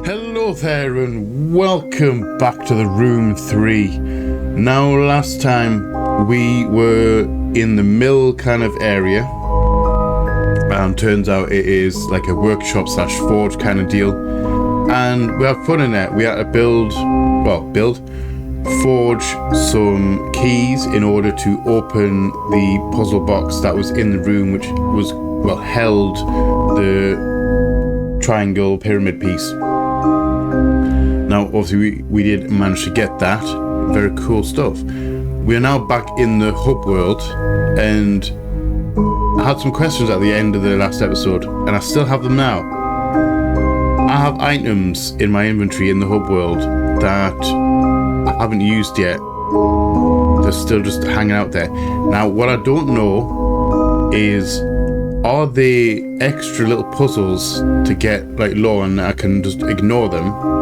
Hello there and welcome back to the room 3. Now last time we were in the mill kind of area, and turns out it is like a workshop slash forge kind of deal, and we had fun in it. We had to forge some keys in order to open the puzzle box that was in the room, which was held the triangle pyramid piece. Now, obviously, we did manage to get that. Very cool stuff. We are now back in the hub world, and I had some questions at the end of the last episode, and I still have them now. I have items in my inventory in the hub world that I haven't used yet. They're still just hanging out there. Now, what I don't know is, are they extra little puzzles to get like lore and I can just ignore them?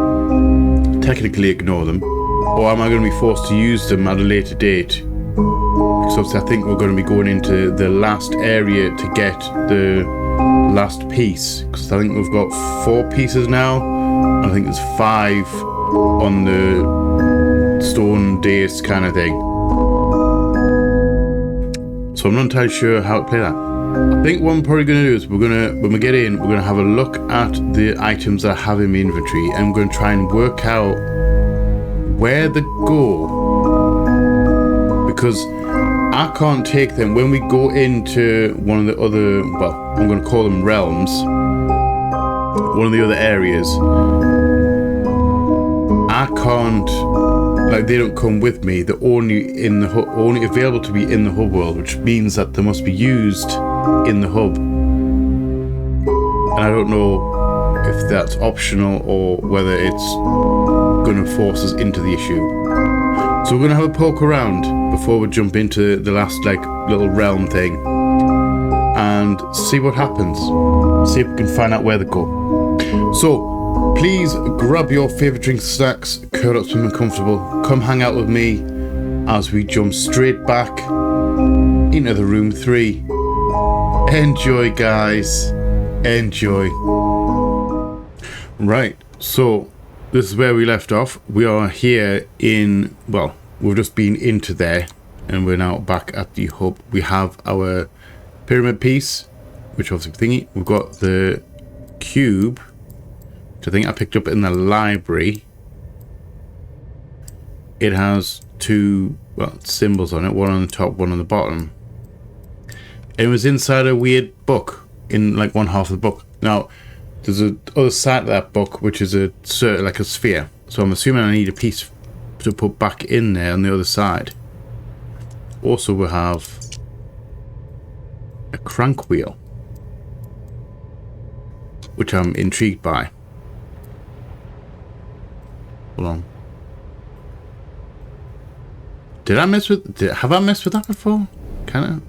Technically ignore them, or am I going to be forced to use them at a later date? Because obviously I think we're going to be going into the last area to get the last piece, because I think we've got 4 pieces now. I think there's 5 on the stone dais kind of thing, so I'm not entirely sure how to play that. I think what I'm probably going to do is when we get in, we're going to have a look at the items that I have in my inventory, and I'm going to try and work out where they go, because I can't take them. When we go into one of the other, I'm going to call them realms, one of the other areas, I can't, they don't come with me. They're only in the only available to be in the hub world, which means that they must be used in the hub, and I don't know if that's optional or whether it's going to force us into the issue. So we're going to have a poke around before we jump into the last little realm thing and see what happens, see if we can find out where they go. So please grab your favorite drinks, snacks, curl up something comfortable, come hang out with me as we jump straight back into the room 3. Enjoy, guys. Enjoy. Right, so this is where we left off. We are here in, we've just been into there, and we're now back at the hub. We have our pyramid piece, which obviously thingy. We've got the cube, which I think I picked up in the library. It has 2 symbols on it, one on the top, one on the bottom. It was inside a weird book in one half of the book. Now, there's a other side of that book, which is a sphere. So I'm assuming I need a piece to put back in there on the other side. Also, we have a crank wheel, which I'm intrigued by. Hold on. Have I messed with that before? Kinda.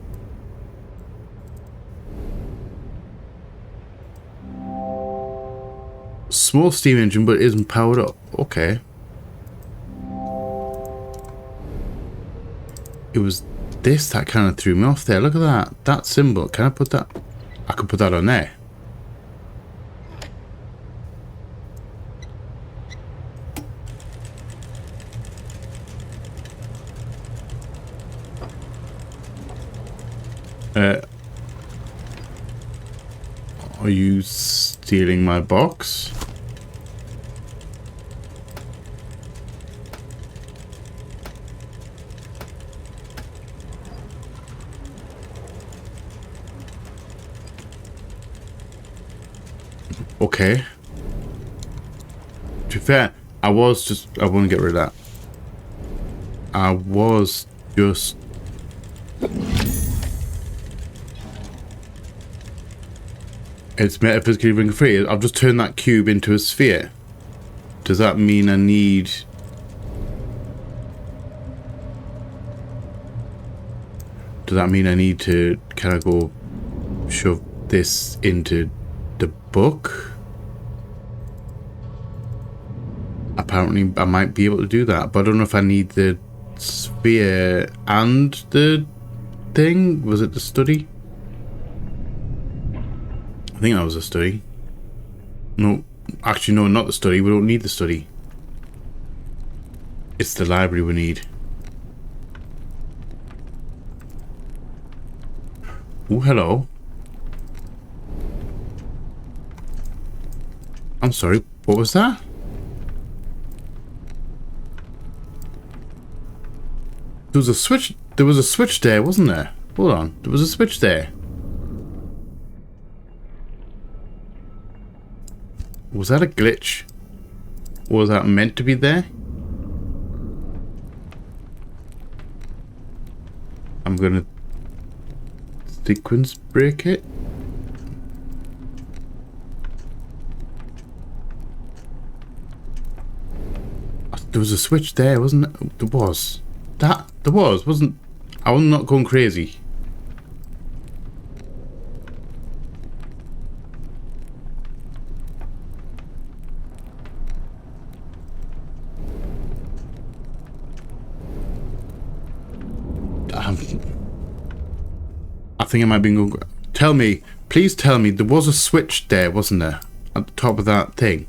Small steam engine, but it isn't powered up. Okay. It was this that kind of threw me off there. Look at that. That symbol. Can I put that? I can put that on there. Are you stealing my box? Okay. To be fair, I want to get rid of that. I was just... It's metaphysically ring free. I've just turned that cube into a sphere. Does that mean I need... Does that mean I need to kind of go shove this into the book? Apparently I might be able to do that, but I don't know if I need the sphere and the thing. Was it the study? I think that was a study. No, Actually, no, not the study. We don't need the study. It's the library we need. Oh, hello. I'm sorry, what was that? There was a switch there, wasn't there? Hold on, there was a switch there. Was that a glitch? Or was that meant to be there? I'm gonna sequence break it. There was a switch there, wasn't there? There was. There was, wasn't... I was not going crazy. I think I might be going... Tell me, please tell me, there was a switch there, wasn't there? At the top of that thing.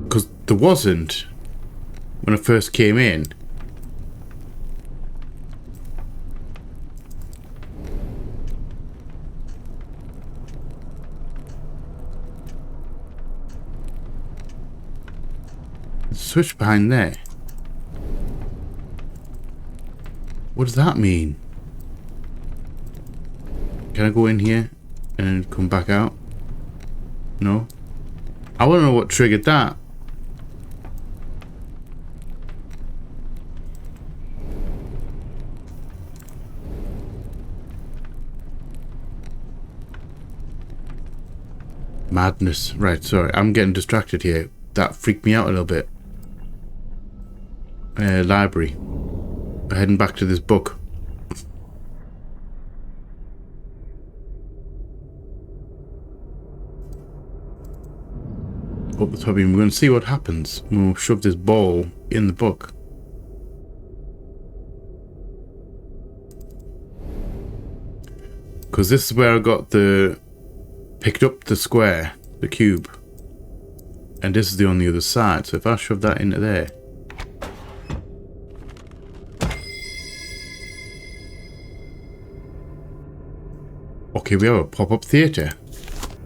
Because there wasn't when I first came in. Switch behind there. What does that mean? Can I go in here and come back out? No? I want to know what triggered that. Madness. Right, sorry. I'm getting distracted here. That freaked me out a little bit. Library. We're heading back to this book. Up the top, we're going to see what happens when we shove this ball in the book. Because this is where I got picked up the square, the cube. And this is on the other side, so if I shove that into there. Okay, we have a pop-up theatre.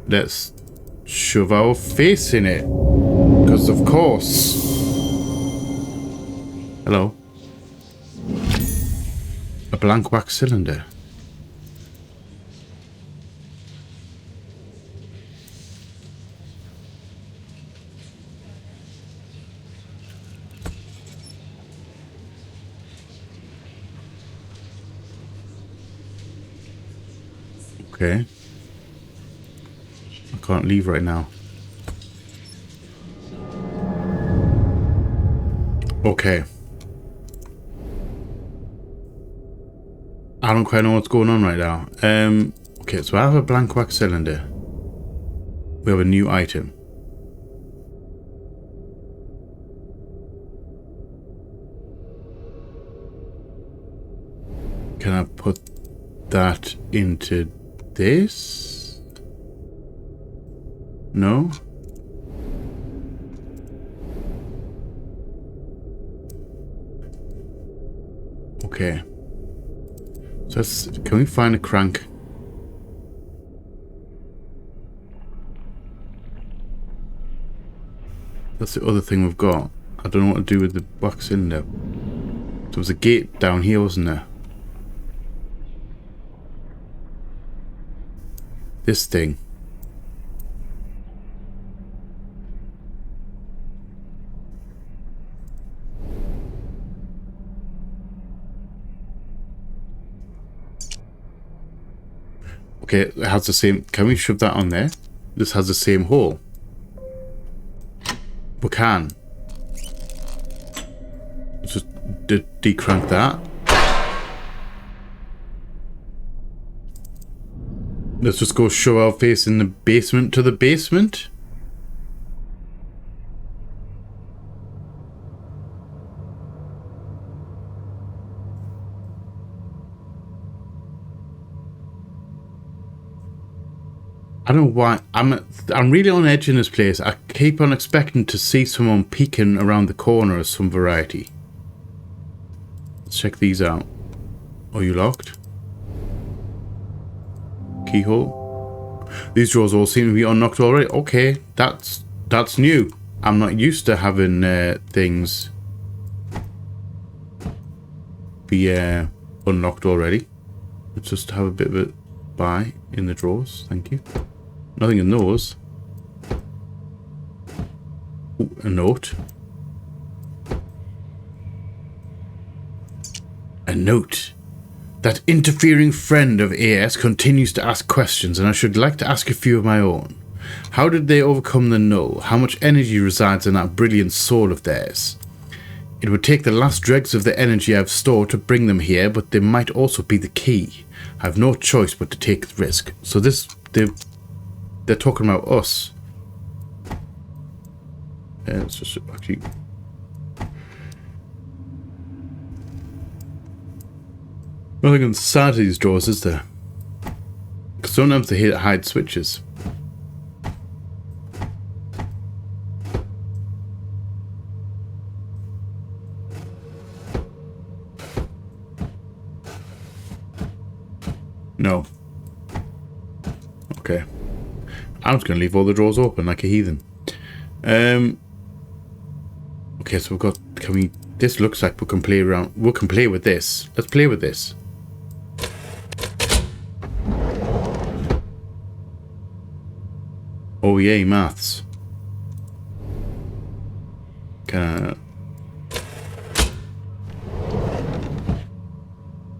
Let's shove our face in it. Because of course. Hello. A blank wax cylinder. Okay. I can't leave right now. Okay. I don't quite know what's going on right now. Okay, so I have a blank wax cylinder. We have a new item. Can I put that into this? No? Okay. So can we find a crank? That's the other thing we've got. I don't know what to do with the wax cylinder. There was a gate down here, wasn't there? This thing. Okay, it has the same... Can we shove that on there? This has the same hole. We can. Let's just decrank that. Let's just go shove our face in the basement to the basement. I don't know why. I'm really on edge in this place. I keep on expecting to see someone peeking around the corner of some variety. Let's check these out. Are you locked? Keyhole. These drawers all seem to be unlocked already. Okay, that's new. I'm not used to having things be unlocked already. Let's just have a bit of a buy in the drawers. Thank you. Nothing in those. Ooh, a note. A note. That interfering friend of AS continues to ask questions, and I should like to ask a few of my own. How did they overcome the null? How much energy resides in that brilliant soul of theirs? It would take the last dregs of the energy I've stored to bring them here, but they might also be the key. I have no choice but to take the risk. So they're talking about us. Let's just actually... Nothing on the side of these drawers, is there? Because sometimes they hide switches. No. Okay. I'm just going to leave all the drawers open like a heathen. Okay, so we've got... Can we... This looks like we can play around... We can play with this. Let's play with this. Oh yay, maths. Can I...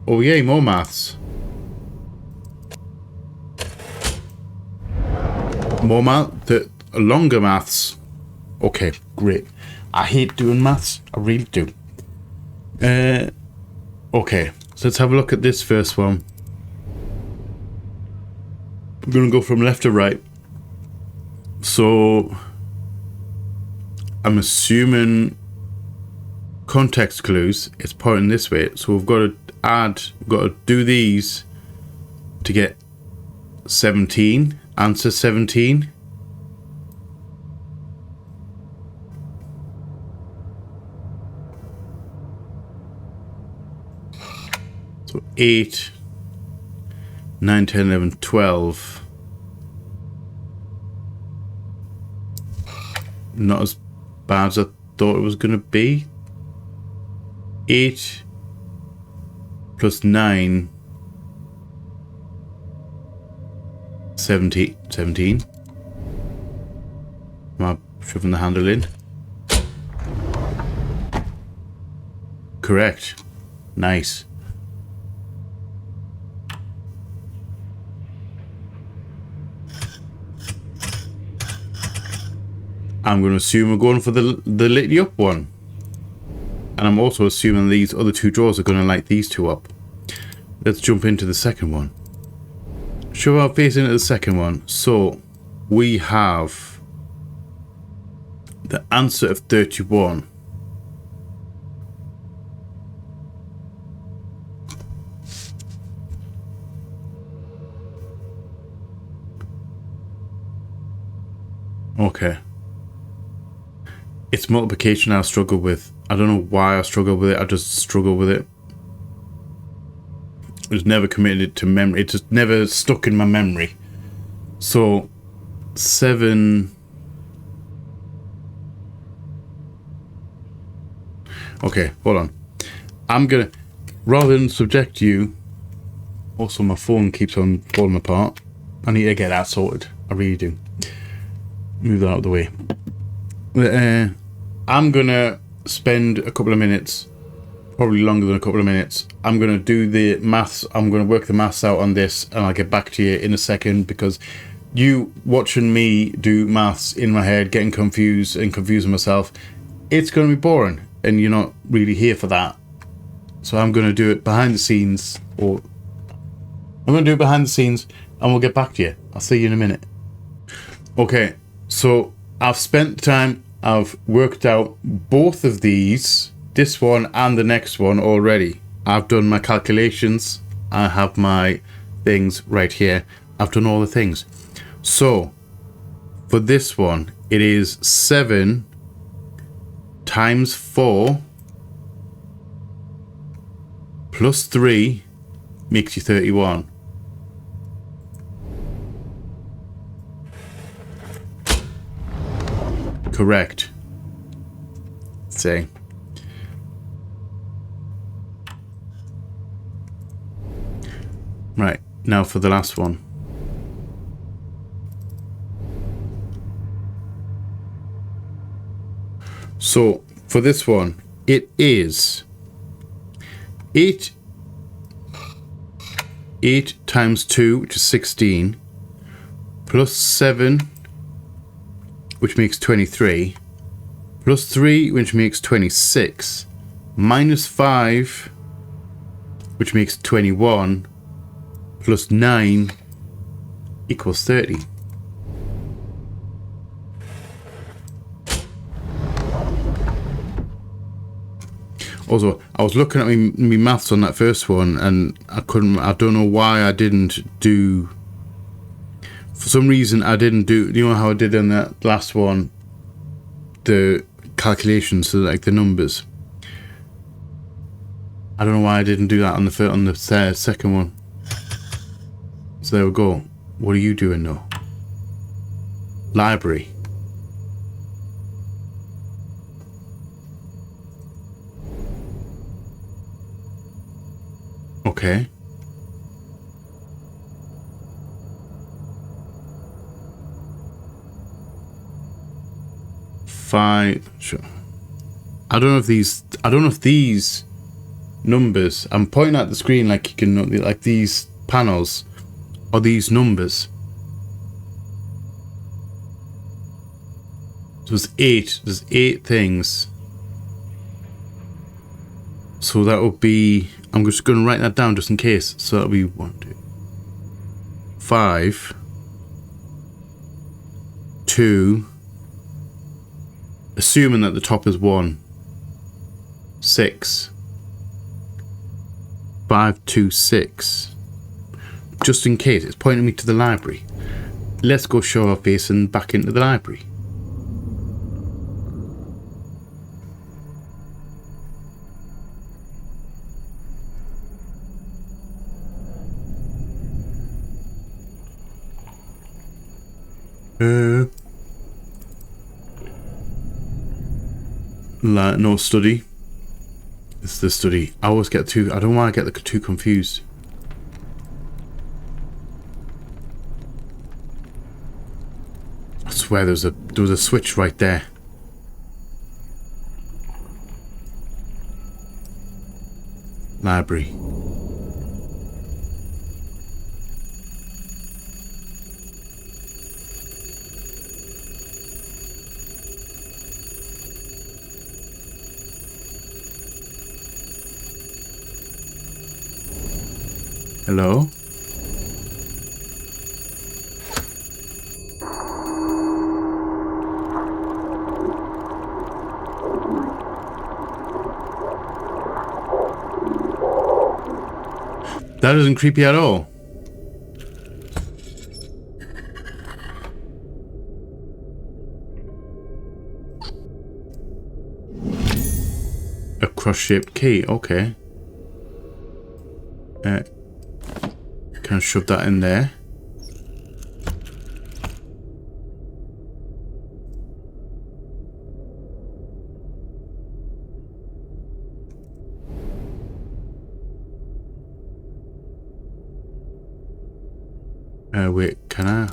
Oh yay, more maths. More math, the longer maths. Okay, great. I hate doing maths. I really do. Okay, so let's have a look at this first one. We're going to go from left to right. So, I'm assuming context clues. It's pointing this way. So we've got to add, we've got to do these to get 17. Answer 17. So 8, 9, 10, 11, 12. Not as bad as I thought it was going to be. 8 plus 9. 17. Am I shoving the handle in? Correct. Nice. I'm going to assume we're going for the lit you up one. And I'm also assuming these other two drawers are going to light these two up. Let's jump into the second one. Shove our face into the second one. So we have the answer of 31. Okay. It's multiplication I struggle with. I don't know why I struggle with it. I just struggle with it. It was never committed to memory. It just never stuck in my memory. So 7. Okay, hold on. I'm gonna, rather than subject you. Also, my phone keeps on falling apart. I need to get that sorted. I really do. Move that out of the way. I'm gonna spend a couple of minutes, probably longer than a couple of minutes. I'm gonna do the maths. I'm gonna work the maths out on this, and I'll get back to you in a second, because you watching me do maths in my head, getting confused and confusing myself, it's gonna be boring, and you're not really here for that. So I'm gonna do it behind the scenes, and we'll get back to you. I'll see you in a minute. Okay, so I've spent time. I've worked out both of these, this one and the next one already. I've done my calculations. I have my things right here. I've done all the things. So for this one, it is 7 times 4 plus 3 makes you 31. Correct. Say. Right, now for the last one. So for this one, it is 8 times 2, which is 16, plus 7, which makes 23, plus 3, which makes 26, minus 5, which makes 21, plus 9 equals 30. Also, I was looking at me maths on that first one, and I don't know why I didn't do, for some reason I didn't do, you know how I did in that last one, the calculations, so like the numbers. I don't know why I didn't do that on the second one. So there we go. What are you doing though? Library. Okay. Sure. I don't know if these numbers, I'm pointing at the screen like you can, like these panels are these numbers. So there's 8 things. So that would be, I'm just going to write that down just in case. So that'll be 1, 2, 5, 2, assuming that the top is 1, 6, 5, 2, 6. Just in case, it's pointing me to the library. Let's go show our face and back into the library. No study. It's the study. I always get too, I don't want to get too confused. I swear there was a switch right there. Library. Hello? That isn't creepy at all. A cross-shaped key, okay. Can I shove that in there? Wait, can I?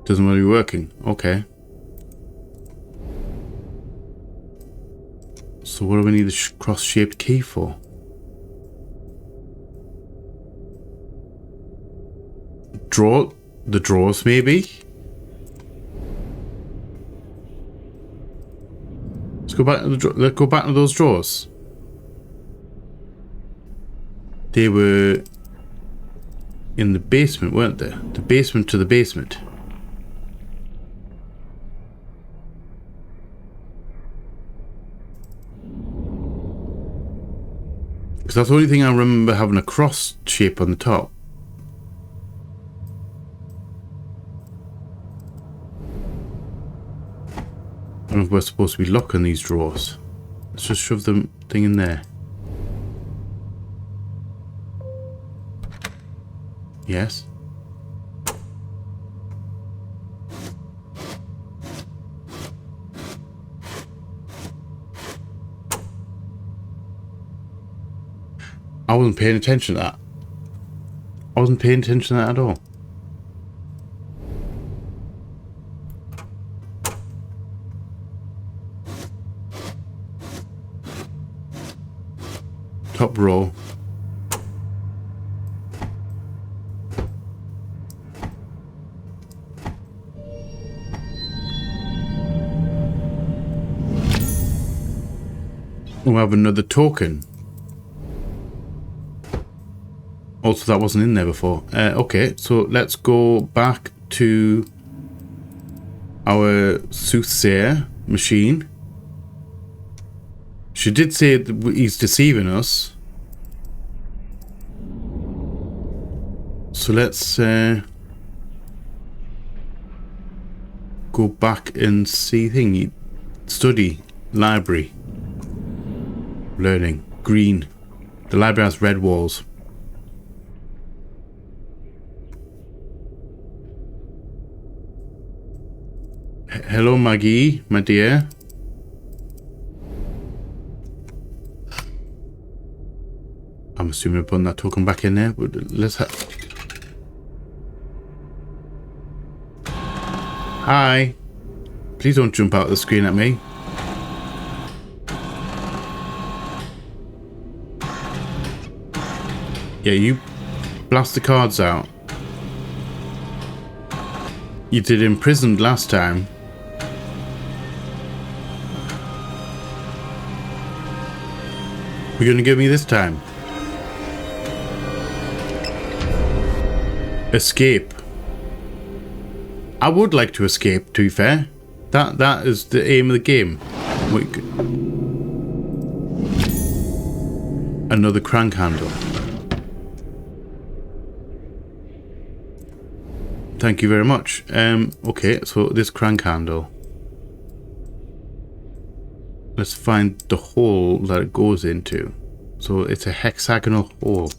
Doesn't want to be working. Okay. So what do we need the cross-shaped key for? The drawers, maybe? Let's go back to let's go back to those drawers. They were in the basement, weren't they? The basement to the basement. Because that's the only thing I remember, having a cross shape on the top. I don't know if we're supposed to be locking these drawers. Let's just shove the thing in there. Yes. I wasn't paying attention to that. I wasn't paying attention to that at all. Top row. We have another token. Also, that wasn't in there before. Okay, so let's go back to our soothsayer machine. She did say that he's deceiving us. So let's go back and see thingy. Study. Library. Learning. Green. The library has red walls. Hello, Maggie, my dear. I'm assuming we're putting that token back in there, but let's Hi. Please don't jump out of the screen at me. Yeah, you blast the cards out. You did imprisoned last time. You're gonna give me this time. Escape. I would like to escape, to be fair. That is the aim of the game. Wait. Another crank handle. Thank you very much. Okay, so this crank handle. Let's find the hole that it goes into. So it's a hexagonal hole.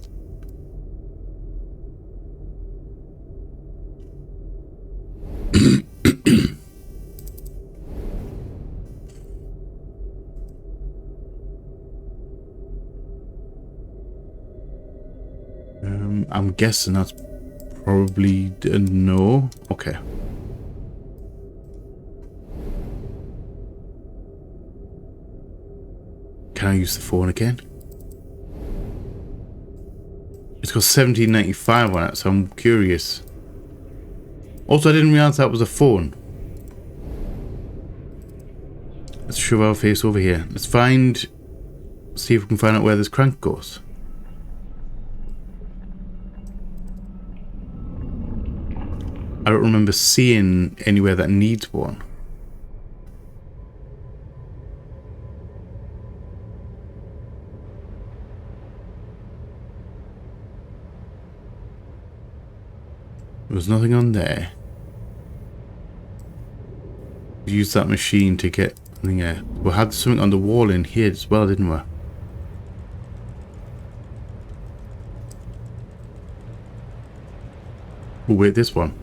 I'm guessing that's probably a no. Okay. Can I use the phone again? It's got 1795 on it, so I'm curious. Also, I didn't realize that was a phone. Let's shove our face over here. Let's find... See if we can find out where this crank goes. I don't remember seeing anywhere that needs one. There was nothing on there. We used that machine to get... Yeah, we had something on the wall in here as well, didn't we? Oh wait, this one.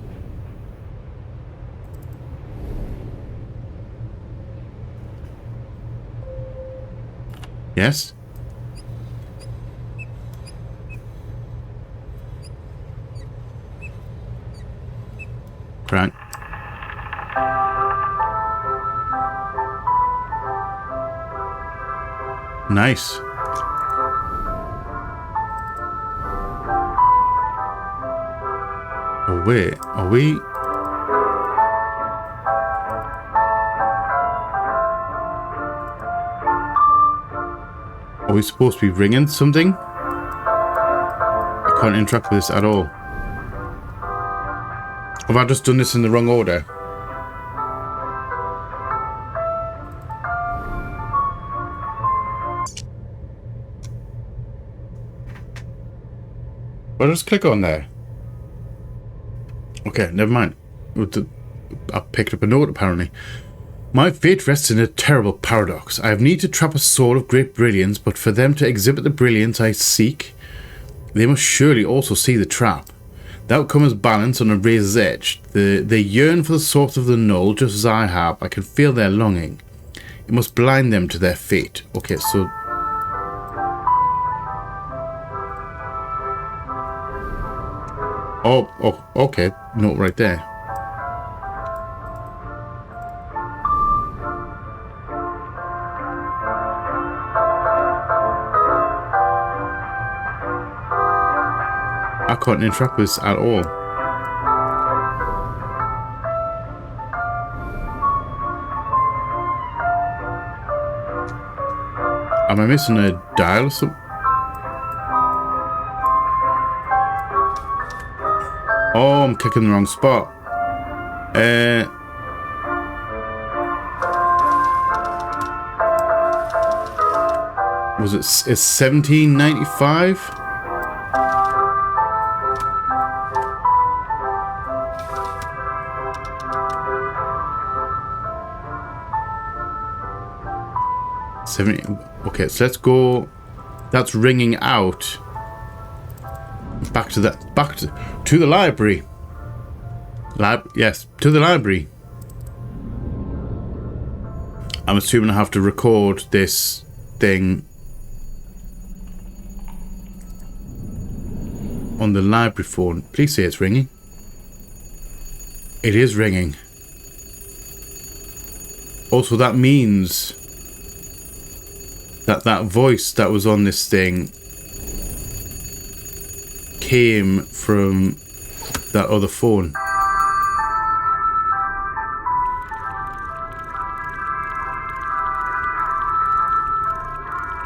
Yes? Crank. Nice. Oh wait, are we... Are we supposed to be ringing something? I can't interact with this at all. Have I just done this in the wrong order? Well, just click on there. Okay, never mind. I picked up a note, apparently. My fate rests in a terrible paradox. I have need to trap a soul of great brilliance, but for them to exhibit the brilliance I seek, they must surely also see the trap. The outcome is balance on a razor's edge. They yearn for the source of the null, just as I have. I can feel their longing. It must blind them to their fate. Okay, so... Oh, okay. Note right there. I can't interact with this at all. Am I missing a dial or something? Oh, I'm clicking the wrong spot. Was it 1795? Okay, so let's go. That's ringing out. Back to the library. Yes, to the library. I'm assuming I have to record this thing on the library phone. Please say it's ringing. It is ringing. Also, that means that voice that was on this thing came from that other phone.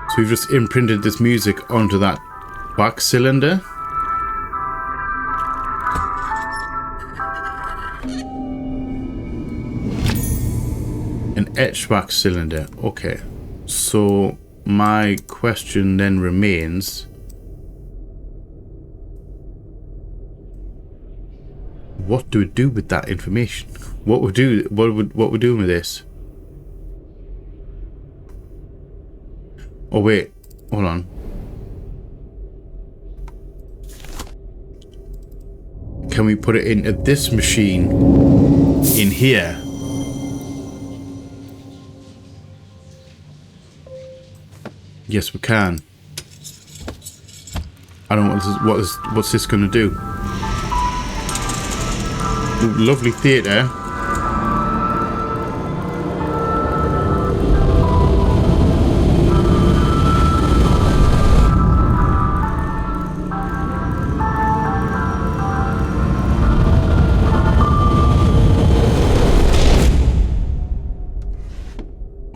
So we've just imprinted this music onto that wax cylinder. An etched wax cylinder. Okay. So my question then remains, what do we do with that information? What we're doing with this? Oh wait, hold on. Can we put it into this machine in here? Yes, we can. I don't know what's this going to do. Ooh, lovely theatre.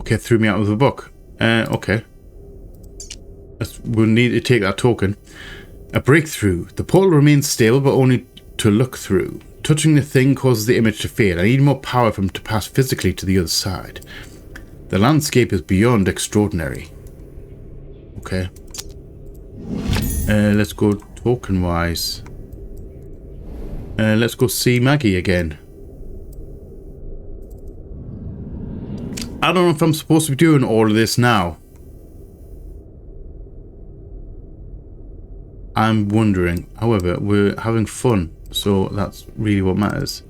Okay, threw me out of the book. Okay. We'll need to take that token. A breakthrough. The portal remains stable, but only to look through. Touching the thing causes the image to fade. I need more power for him to pass physically to the other side. The landscape is beyond extraordinary. Okay. Let's go token-wise. Let's go see Maggie again. I don't know if I'm supposed to be doing all of this now. I'm wondering. However, we're having fun, so that's really what matters.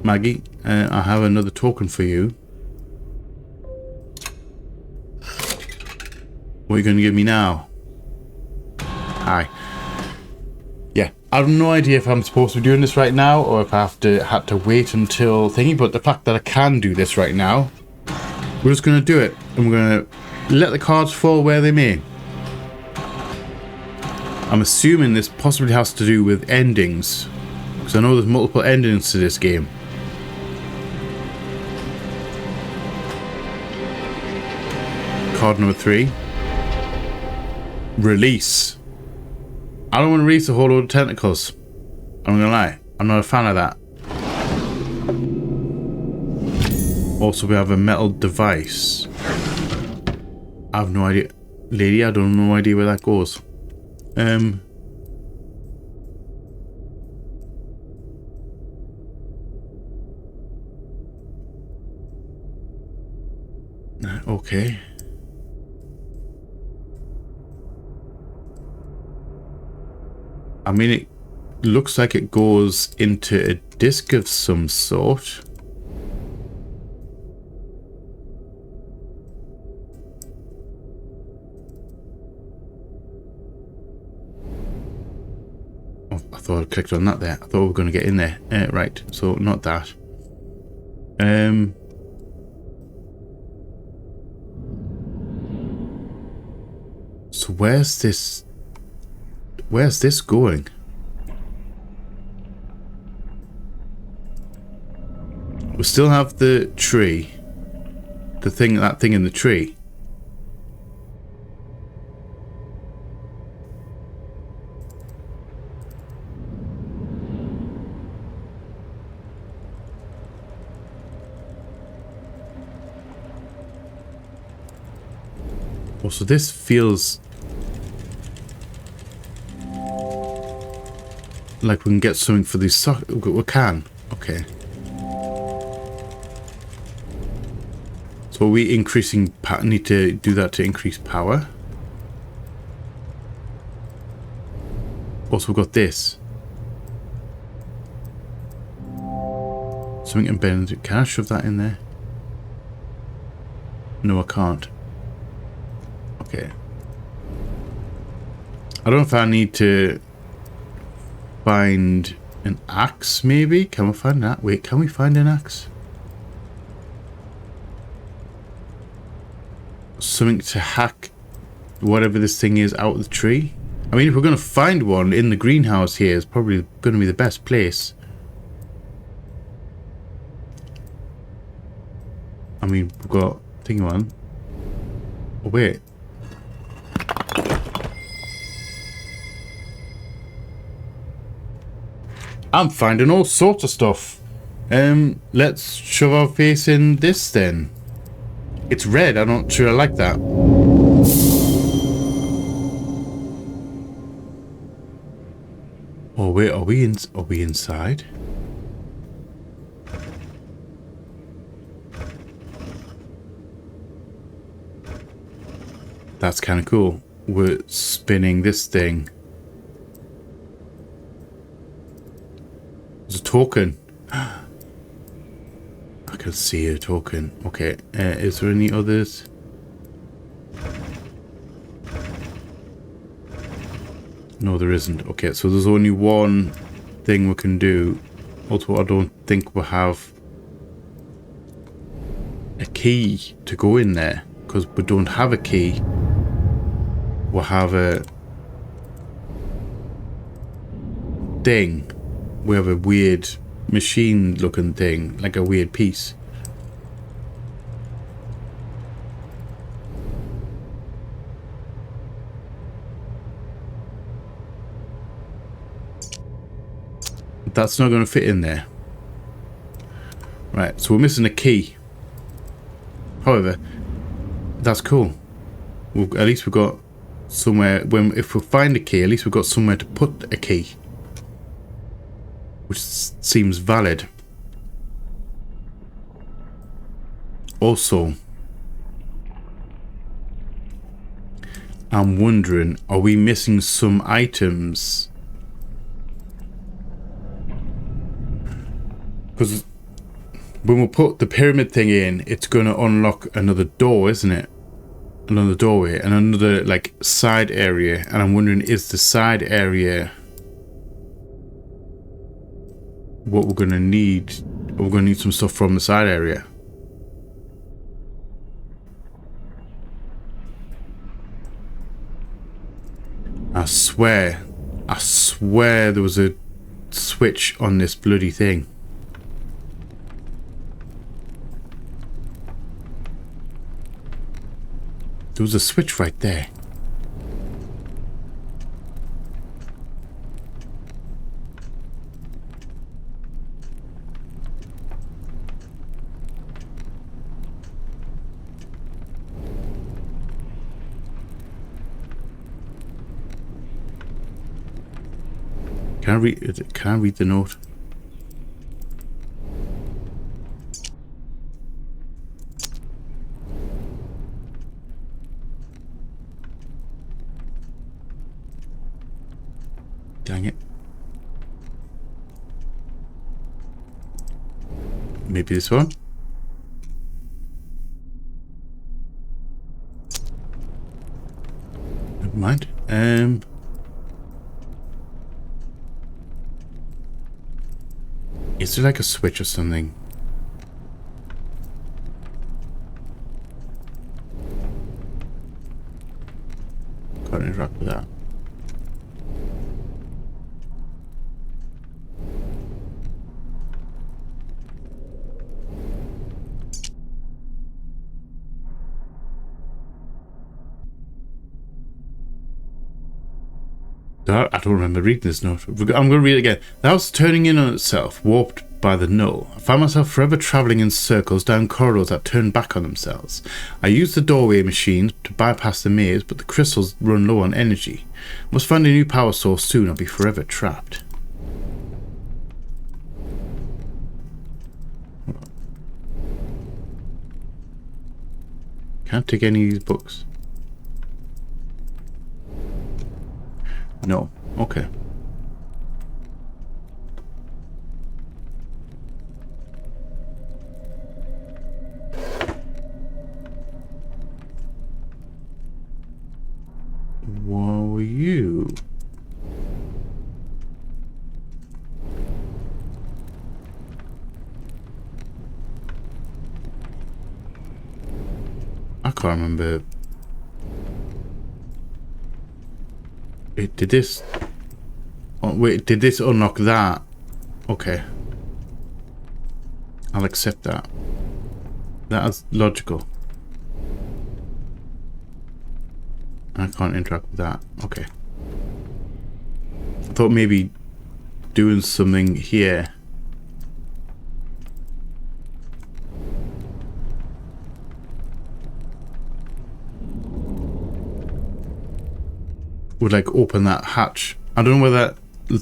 Maggie, I have another token for you. What are you going to give me now? Hi. Yeah, I have no idea if I'm supposed to be doing this right now or if I had to wait until thingy, but the fact that I can do this right now, we're just going to do it, and we're going to let the cards fall where they may. I'm assuming this possibly has to do with endings, because I know there's multiple endings to this game. Card number 3. Release. I don't want to release a whole load of tentacles. I'm gonna lie, I'm not a fan of that. Also, we have a metal device. I have no idea. Lady, I don't know idea where that goes. Okay. I mean, it looks like it goes into a disc of some sort. Oh, I thought I clicked on that there. I thought we were going to get in there. Right, so not that. So where's this? Where's this going? We still have the tree. That thing in the tree. Oh, so this feels like we can get something for these sockets. We can. Okay. So are we increasing power? Need to do that to increase power. Also, we've got this. Something embedded. Can I shove that in there? No, I can't. Okay. I don't know if I need to find an axe, maybe? Can we find that? Wait, can we find an axe? Something to hack whatever this thing is out of the tree? I mean, if we're going to find one in the greenhouse here, it's probably going to be the best place. I mean, we've got thingy one. Oh, wait. I'm finding all sorts of stuff. Let's shove our face in this then. It's red. I'm not sure I like that. Oh wait, are we inside? That's kind of cool. We're spinning this thing. There's a token. I can see a token. Okay, is there any others? No, there isn't. Okay, so there's only one thing we can do. Also, I don't think we have a key to go in there, because we don't have a key. We have a thing. We have a weird machine looking thing, like a weird piece. That's not going to fit in there. Right, so we're missing a key. However, that's cool. At least we've got somewhere. If we find a key, at least we've got somewhere to put a key, which seems valid. Also, I'm wondering, are we missing some items? Because when we put the pyramid thing in, it's going to unlock another door, isn't it? Another doorway and another like side area. And I'm wondering, is the side area what we're going to need? We're going to need some stuff from the side area. I swear there was a switch on this bloody thing. There was a switch right there. Can I read? Can I read the note? Dang it. Maybe this one? Never mind. Is there like a switch or something? Can't interact with that. I don't remember reading this note. I'm going to read it again. The house turning in on itself, warped by the null. I found myself forever travelling in circles down corridors that turned back on themselves. I used the doorway machine to bypass the maze, but the crystals run low on energy. Must find a new power source soon, I'll be forever trapped. Can't take any of these books. No. Okay. What were you? I can't remember. Did this... Oh, wait, did this unlock that? Okay. I'll accept that. That is logical. I can't interact with that. Okay. I thought maybe doing something here. Would like open that hatch. I don't know whether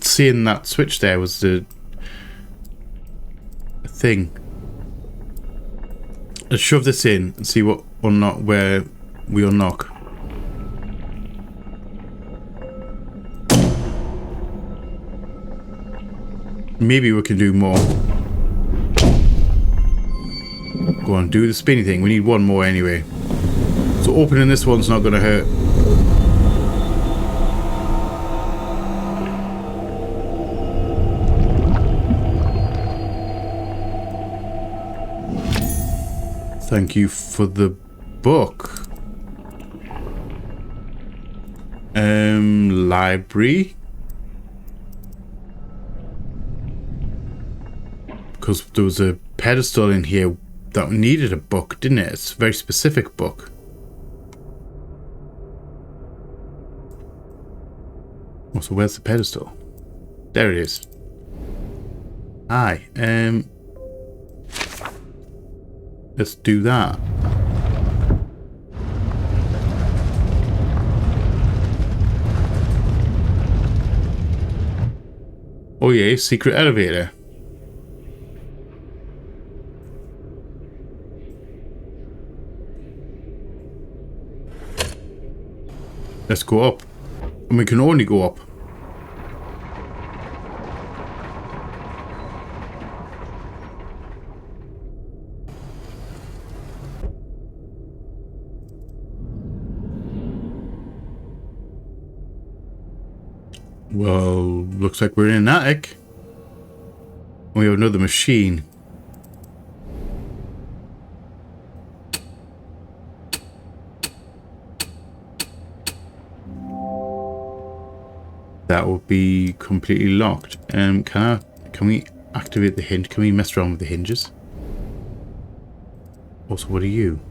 seeing that switch there was the thing. Let's shove this in and see what unlock where we unlock. Maybe we can do more. Go on, do the spinny thing. We need one more anyway. So opening this one's not going to hurt. Thank you for the book. Library. Because there was a pedestal in here that needed a book, didn't it? It's a very specific book. Oh, so where's the pedestal? There it is. Hi. Let's do that. Oh yeah, secret elevator. Let's go up. And we can only go up. Well, looks like we're in an attic. We have another machine. That would be completely locked. Can we activate the hinge? Can we mess around with the hinges? Also, what are you?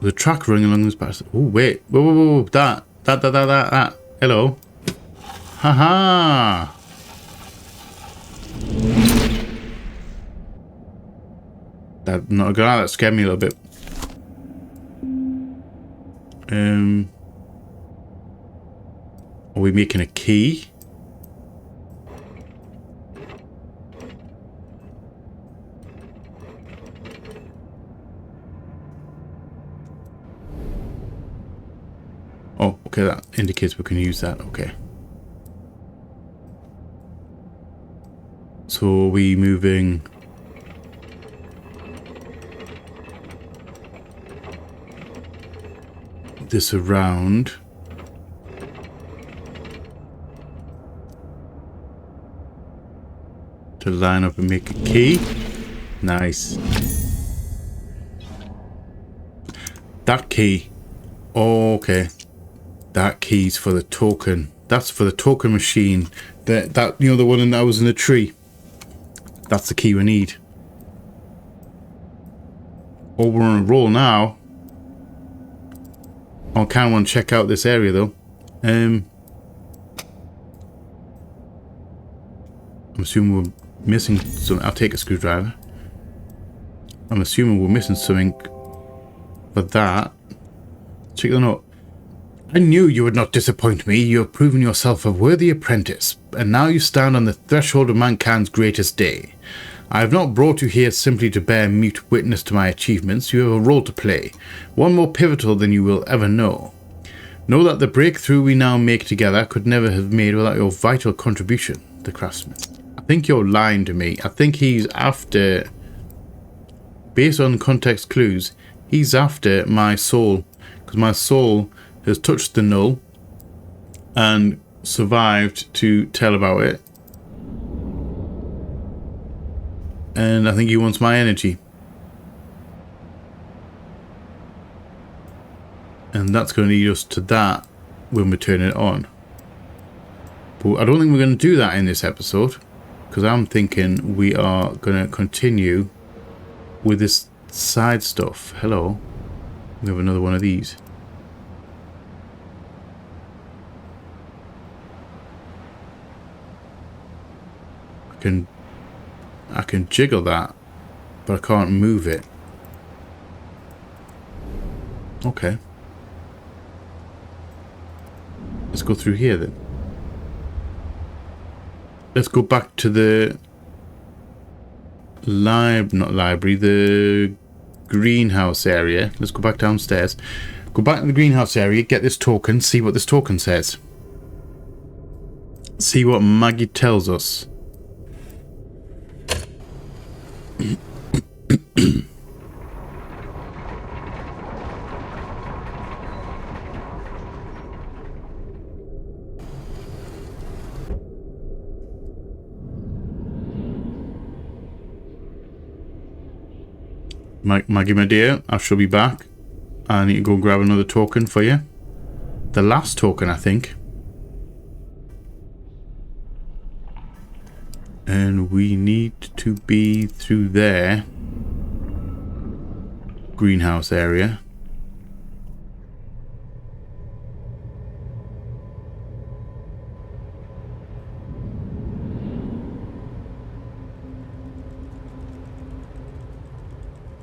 The track running along this path. Oh wait, whoa, that. Hello. Haha. Not gonna. That scared me a little bit. Are we making a key? Oh, okay, that indicates we can use that. Okay. So are we moving this around? To line up and make a key. Nice. That key. Oh, okay. That key's for the token. That's for the token machine. That you know, the one that was in the tree. That's the key we need. Oh, we're on a roll now. I kind of want to check out this area though. I'm assuming we're missing something. I'll take a screwdriver. I'm assuming we're missing something for that. Check the note. I knew you would not disappoint me. You have proven yourself a worthy apprentice, and now you stand on the threshold of mankind's greatest day. I have not brought you here simply to bear mute witness to my achievements. You have a role to play, one more pivotal than you will ever know. Know that the breakthrough we now make together could never have made without your vital contribution, the craftsman. I think you're lying to me. I think he's after, based on context clues, he's after my soul, because my soul has touched the null and survived to tell about it. And I think he wants my energy. And that's going to lead us to that when we turn it on. But I don't think we're going to do that in this episode, because I'm thinking we are going to continue with this side stuff. Hello. We have another one of these. I can jiggle that, but I can't move it. Okay. Let's go through here then. Let's go back to the not library, the greenhouse area. Let's go back downstairs. Go back to the greenhouse area, get this token, see what this token says. See what Maggie tells us. Maggie, my dear, I shall be back. I need to go grab another token for you. The last token, I think. And we need to be through there. Greenhouse area.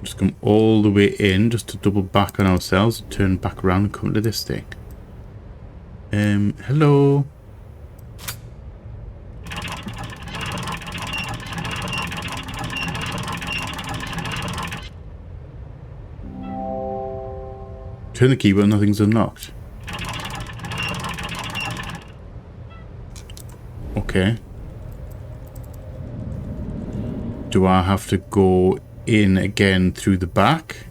Just come all the way in just to double back on ourselves, turn back around and come to this thing. Hello. Turn the key but nothing's unlocked. Okay. Do I have to go in again through the back?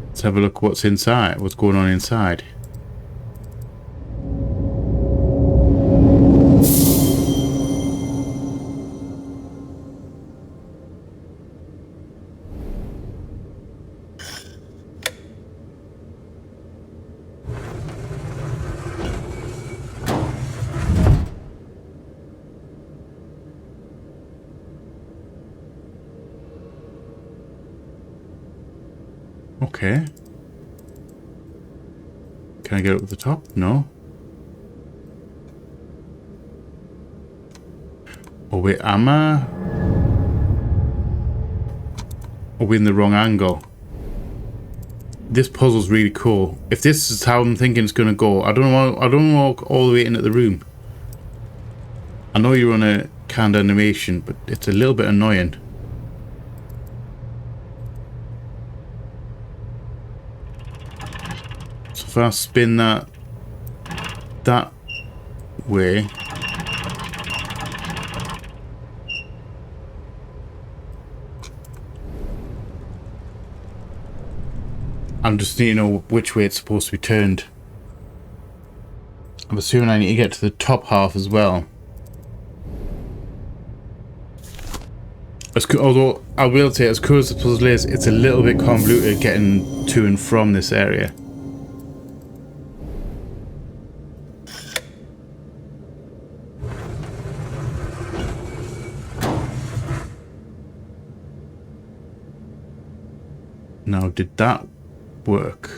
Let's have a look what's inside, what's going on inside. Okay. Can I get up to the top? No. Oh wait, am I? Are we in the wrong angle? this puzzle's really cool. If this is how I'm thinking it's gonna go, I don't want to walk all the way into the room. I know you're on a canned animation, but it's a little bit annoying. So if I spin that way, I'm just need to know which way it's supposed to be turned. I'm assuming I need to get to the top half as well. Although I will say, as cool as the puzzle is, it's a little bit convoluted getting to and from this area. Now, did that work?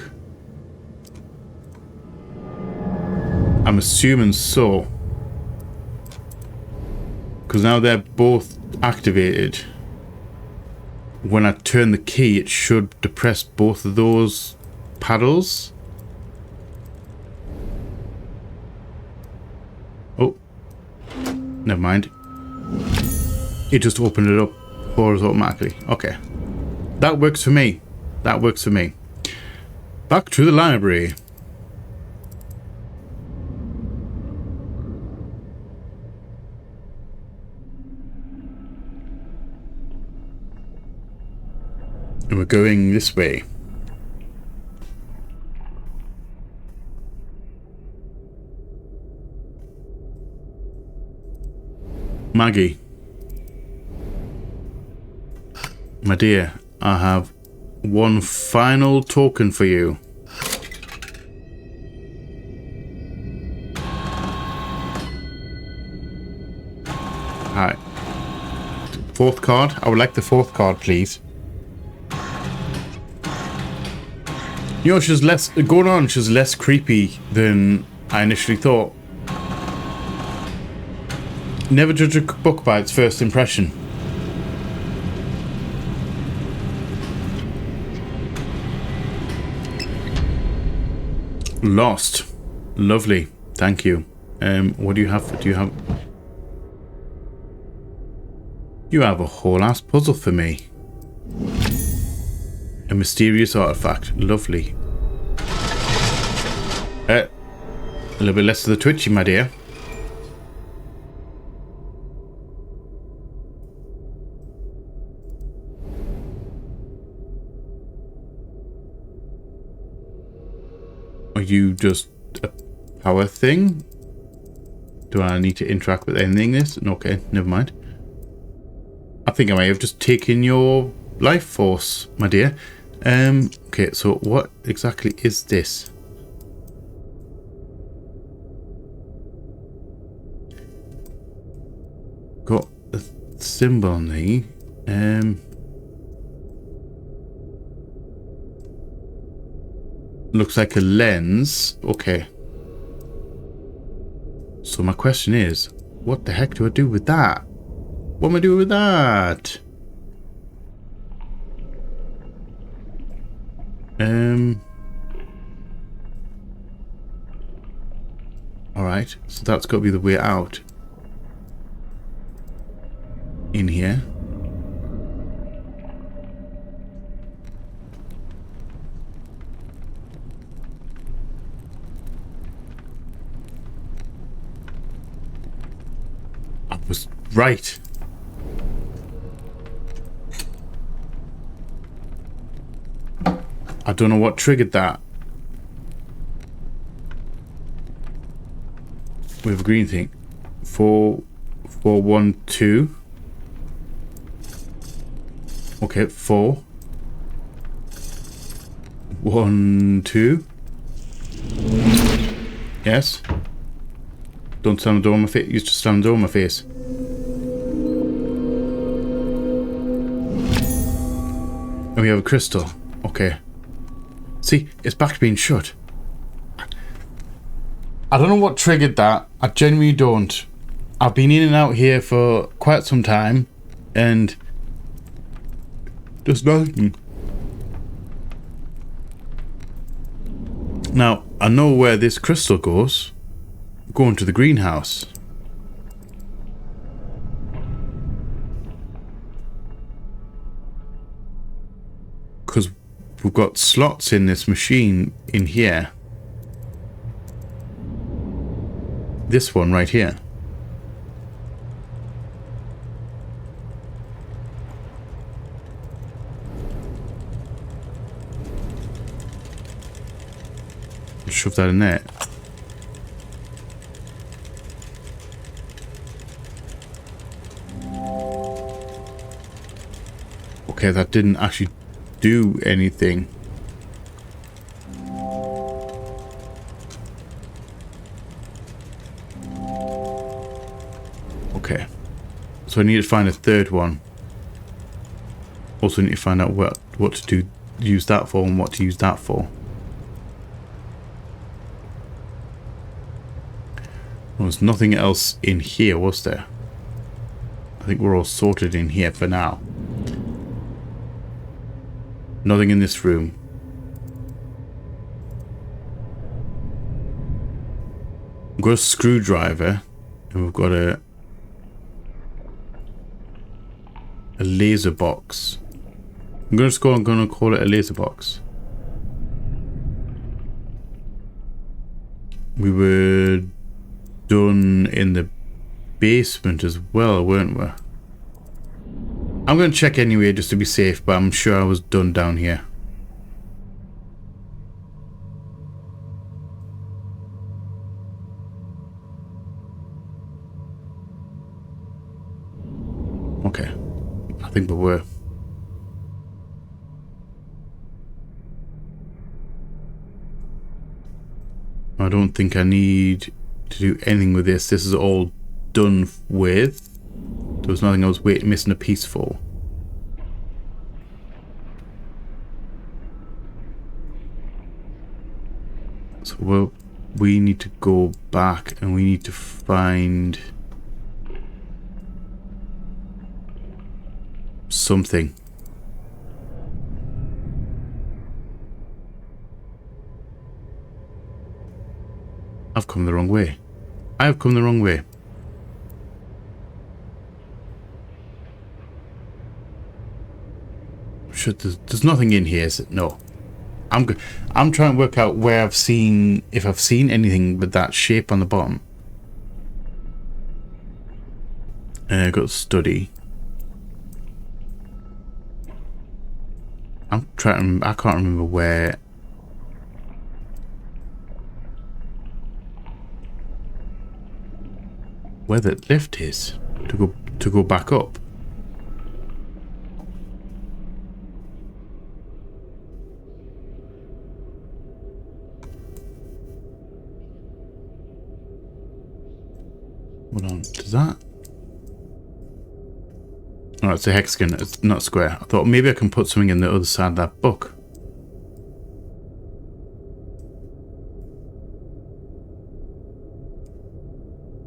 I'm assuming so, because now they're both activated. When I turn the key, it should depress both of those paddles. Oh, never mind. It just opened it up for us automatically. Okay, that works for me. That works for me. Back to the library. And we're going this way. Maggie. My dear, I have one final token for you. Alright. Fourth card. I would like the fourth card, please. You know, she's less going on. She's less creepy than I initially thought. Never judge a book by its first impression. Lost. Lovely. Thank you. What do you have? You have a whole ass puzzle for me. A mysterious artifact. Lovely. A little bit less of the twitchy, my dear. Are you just a power thing? Do I need to interact with anything in this? Okay, never mind. I think I may have just taken your life force, my dear. Okay, so what exactly is this? Got a symbol on the looks like a lens. Okay. So my question is, what the heck do I do with that? What am I doing with that? Alright, so that's got to be the way out. In here. I was right. I don't know what triggered that. We have a green thing. 4, 4, 1, 2. Okay, 4. 1, 2. Yes. Don't slam the door on my face. Used to slam the door on my face. And we have a crystal. Okay. See, it's back to being shut. I don't know what triggered that. I genuinely don't. I've been in and out here for quite some time, and just nothing. Now, I know where this crystal goes. Going to the greenhouse. Because we've got slots in this machine in here. This one right here. Shove that in there. Okay, that didn't actually do anything. Okay. So I need to find a third one. Also need to find out what to use that for and what to use that for. There was nothing else in here, was there? I think we're all sorted in here for now. Nothing in this room. We've got a screwdriver and we've got a laser box. I'm gonna call it a laser box. We were done in the basement as well, weren't we? I'm going to check anyway just to be safe, but I'm sure I was done down here. Okay. I think we were. I don't think I need to do anything with this. This is all done with. There was nothing I was missing a piece for. So we need to go back and we need to find something. I've come the wrong way. I have come the wrong way. There's nothing in here, is it? No. I'm trying to work out where if I've seen anything with that shape on the bottom. And I've got study. I can't remember where. Where that lift is to go back up. Hold on, does that? Oh, it's a hexagon, it's not square. I thought maybe I can put something in the other side of that book.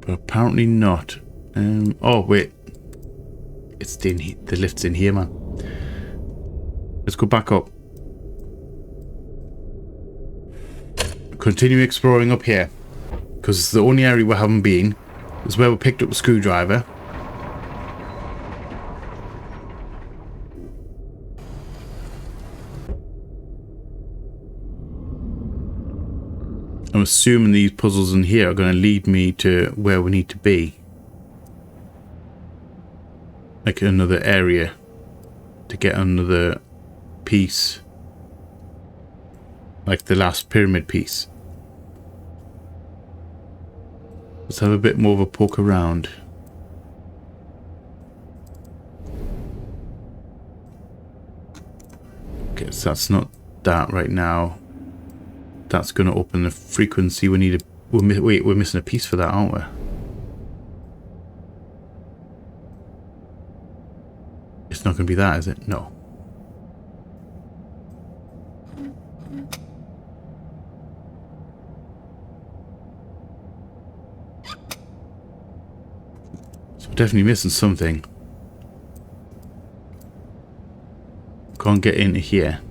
But apparently not. Oh, wait. It's in here. The lift's in here, man. Let's go back up. Continue exploring up here. Because it's the only area we haven't been. It's where we picked up the screwdriver. I'm assuming these puzzles in here are going to lead me to where we need to be. Like another area to get another piece. Like the last pyramid piece. Let's have a bit more of a poke around. Okay, so that's not that right now. That's going to open the frequency. We need a... Wait, we're missing a piece for that, aren't we? It's not going to be that, is it? No. So we're definitely missing something. Can't get into here.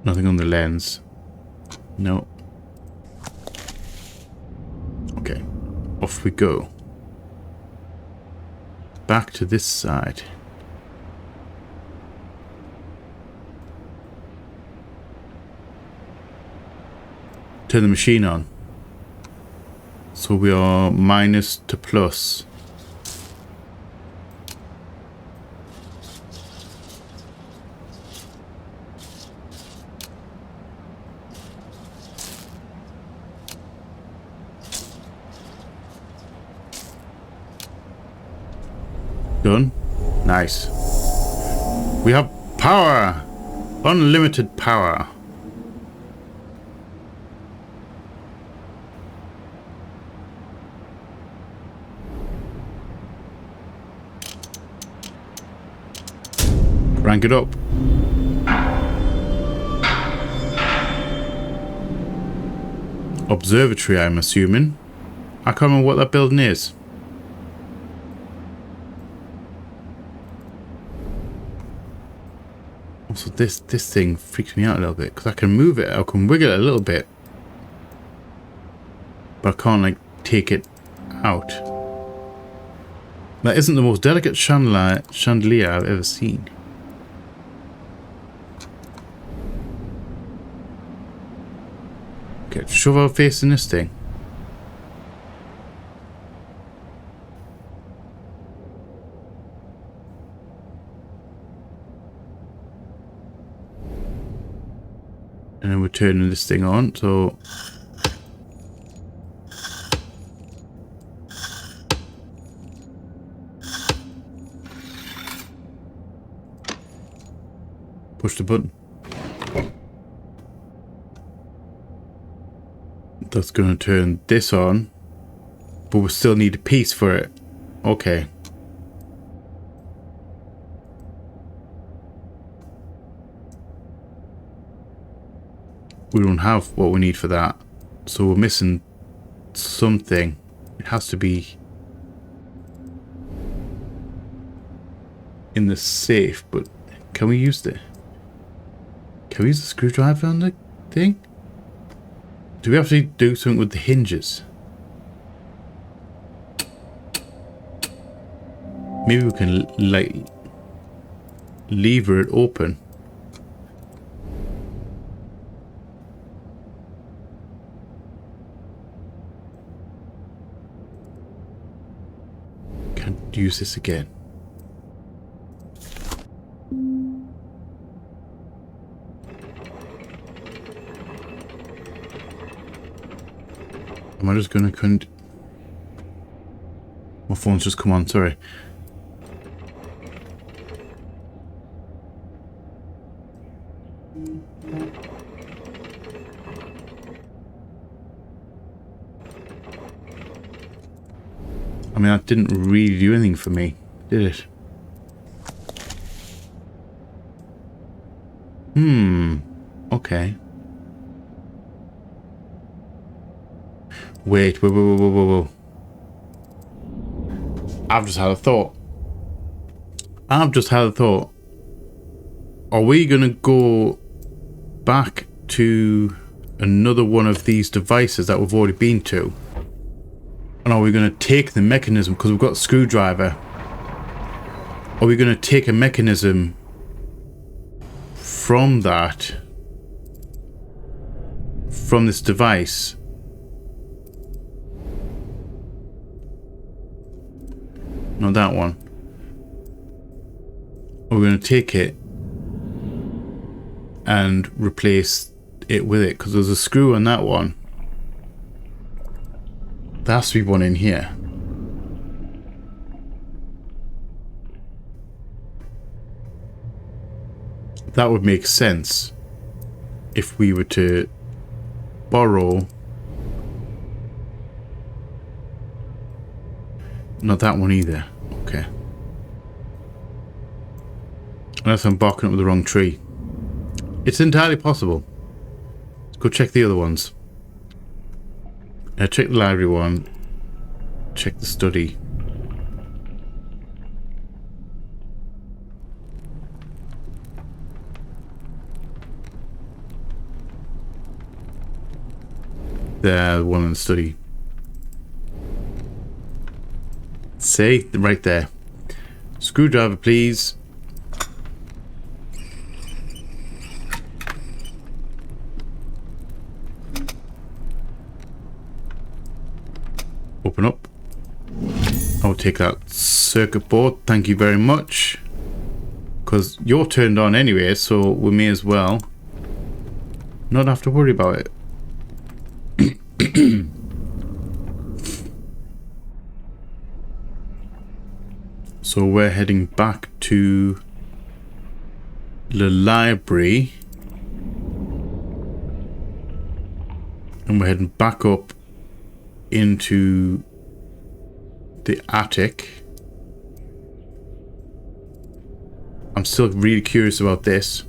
Nothing on the lens. No. Okay. Off we go. Back to this side. Turn the machine on. So we are minus to plus. Done. Nice. We have power. Unlimited power. Rank it up. Observatory, I'm assuming. I can't remember what that building is. Also, this thing freaks me out a little bit because I can move it, I can wiggle it a little bit, but I can't like take it out. That isn't the most delicate chandelier I've ever seen. Okay, shove our face in this thing. And then we're turning this thing on, so... Push the button. That's going to turn this on, but we still need a piece for it. Okay. We don't have what we need for that, so we're missing something. It has to be in the safe, but can we use the screwdriver on the thing? Do we have to do something with the hinges? Maybe we can like lever it open. Can't use this again. Am I just gonna couldn't? My phone's just come on, sorry. I mean, that didn't really do anything for me, did it? Okay. Wait. I've just had a thought. Are we gonna go back to another one of these devices that we've already been to? And are we gonna take the mechanism, because we've got a screwdriver? Are we gonna take a mechanism from that, from this device? Not that one. We're going to take it and replace it with it, because there's a screw on that one. There has to be one in here. That would make sense if we were to borrow. Not that one either. Okay. Unless I'm barking up the wrong tree. It's entirely possible. Let's go check the other ones. Check the library one. Check the study. The one in the study. See? Right there. Screwdriver, please. Open up. I'll take that circuit board. Thank you very much. Because you're turned on anyway, so we may as well not have to worry about it. So we're heading back to the library. And we're heading back up into the attic. I'm still really curious about this.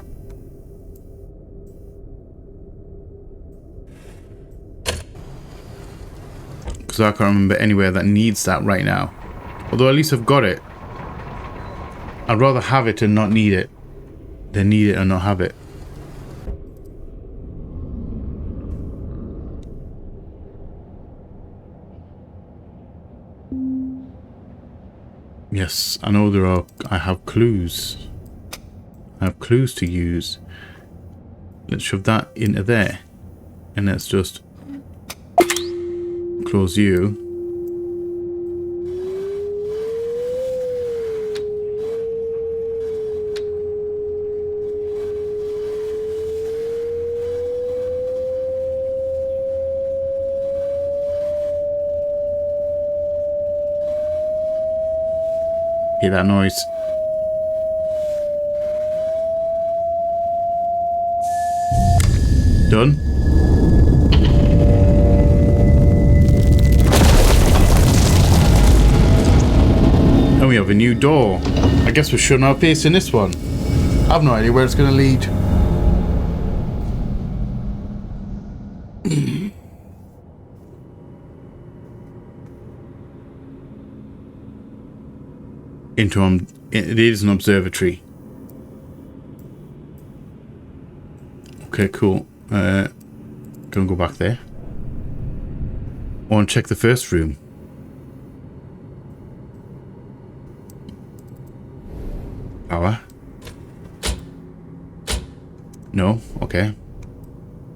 Because I can't remember anywhere that needs that right now. Although at least I've got it. I'd rather have it and not need it than need it and not have it. Yes, I know there are. I have clues. I have clues to use. Let's shove that into there. And let's just close you. Hear that noise? Done. And we have a new door. I guess we're shutting our face in this one. I have no idea where it's going to lead. Into it is an observatory. Okay, cool. Gonna go back there. I want to check the first room. Power. No, okay.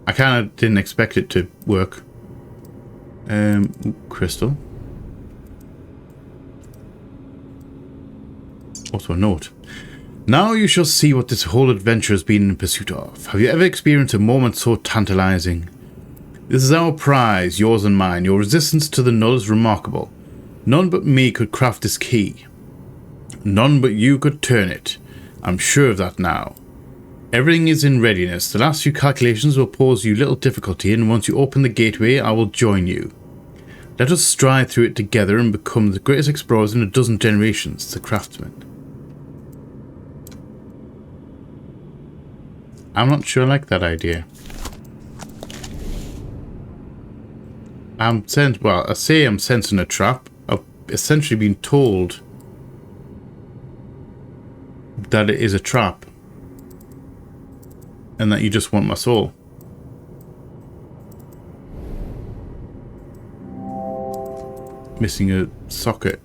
I kind of didn't expect it to work. Crystal. Also a note. Now you shall see what this whole adventure has been in pursuit of. Have you ever experienced a moment so tantalizing? This is our prize, yours and mine. Your resistance to the null is remarkable. None but me could craft this key. None but you could turn it. I'm sure of that now. Everything is in readiness. The last few calculations will pose you little difficulty, and once you open the gateway, I will join you. Let us stride through it together and become the greatest explorers in a dozen generations, the craftsman. I'm not sure I like that idea. Well, I say I'm sensing a trap. I've essentially been told that it is a trap. And that you just want my soul. Missing a socket.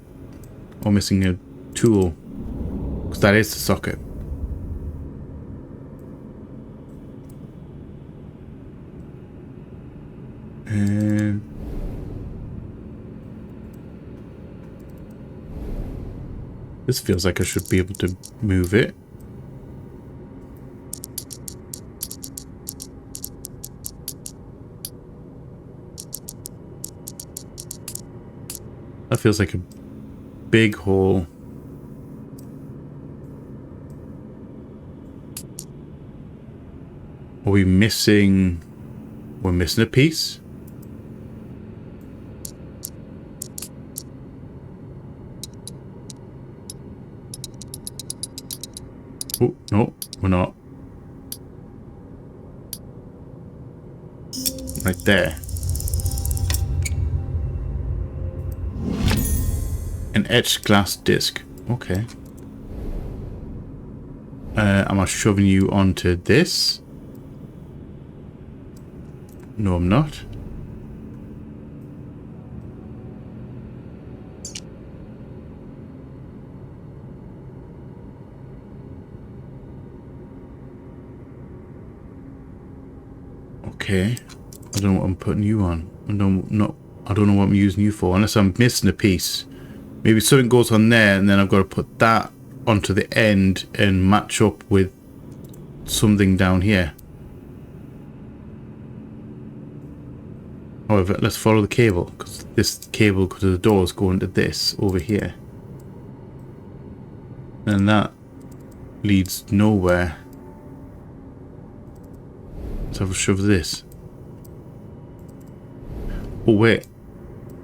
Or missing a tool. Because that is the socket. This feels like I should be able to move it. That feels like a big hole. Are we missing... We're missing a piece? Oh, no, we're not. Right there. An etched glass disc. Okay. Am I shoving you onto this? No, I'm not. Okay. I don't know what I'm putting you on. I don't know what I'm using you for, unless I'm missing a piece. Maybe something goes on there, and then I've got to put that onto the end and match up with something down here. However, let's follow the cable, because this cable to the door is going to this over here. And that leads nowhere. Let's have a shove of this. Oh wait,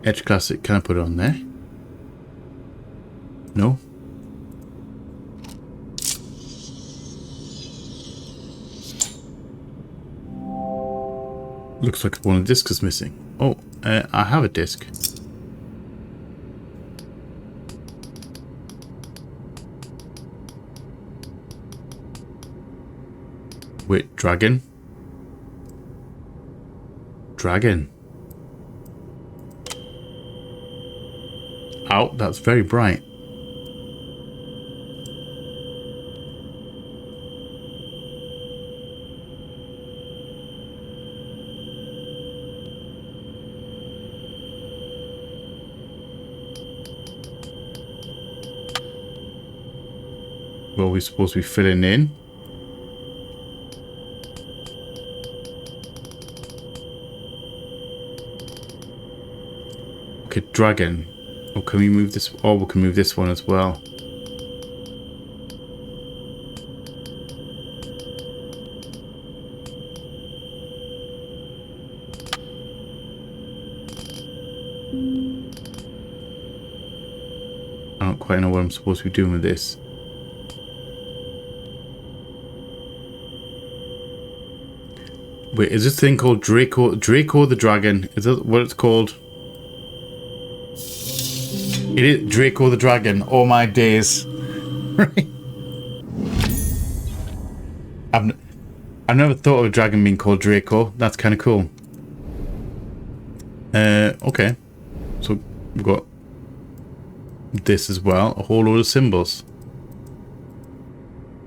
Edge Classic, can I put it on there? No? Looks like one of the discs is missing. Oh, I have a disc. Wait, dragon? Dragon. Ow, that's very bright. What are we supposed to be filling in? Okay, dragon. Oh, can we move this? Oh, we can move this one as well. I don't quite know what I'm supposed to be doing with this. Wait, is this thing called Draco? Draco the Dragon? Is that what it's called? It is Draco the Dragon. Oh my days. I've never thought of a dragon being called Draco. That's kind of cool. Okay. So we've got this as well. A whole load of symbols.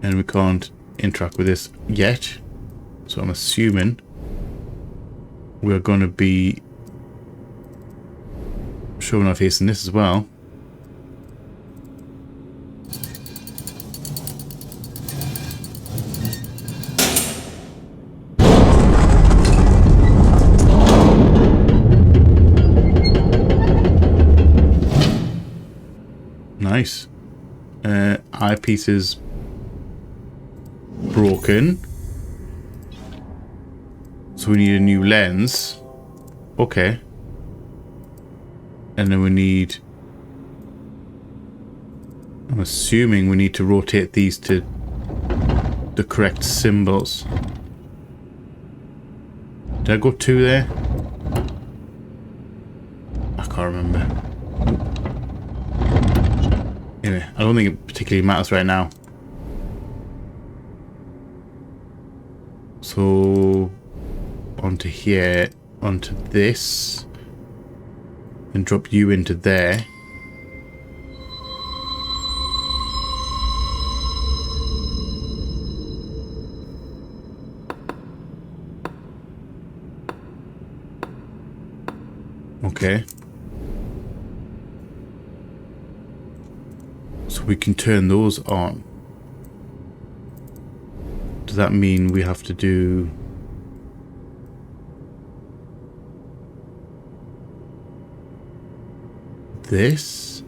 And we can't interact with this yet. So I'm assuming we're going to be showing our face in this as well. Nice. Eyepiece is broken. So we need a new lens. Okay. And then we need... I'm assuming we need to rotate these to the correct symbols. Did I go 2 there? I can't remember. Anyway, I don't think it particularly matters right now. So... onto here, onto this, and drop you into there. Okay. So we can turn those on. Does that mean we have to do... this?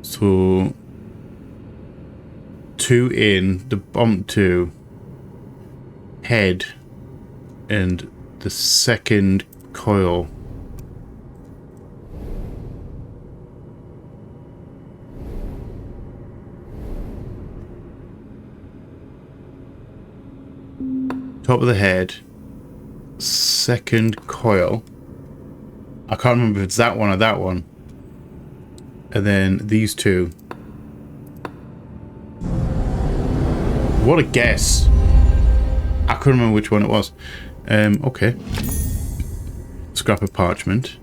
So 2 in, the bump 2, head, and the second coil. Top of the head, second coil. I can't remember if it's that one or that one. And then these 2. What a guess. I couldn't remember which one it was. Okay. Scrap of parchment.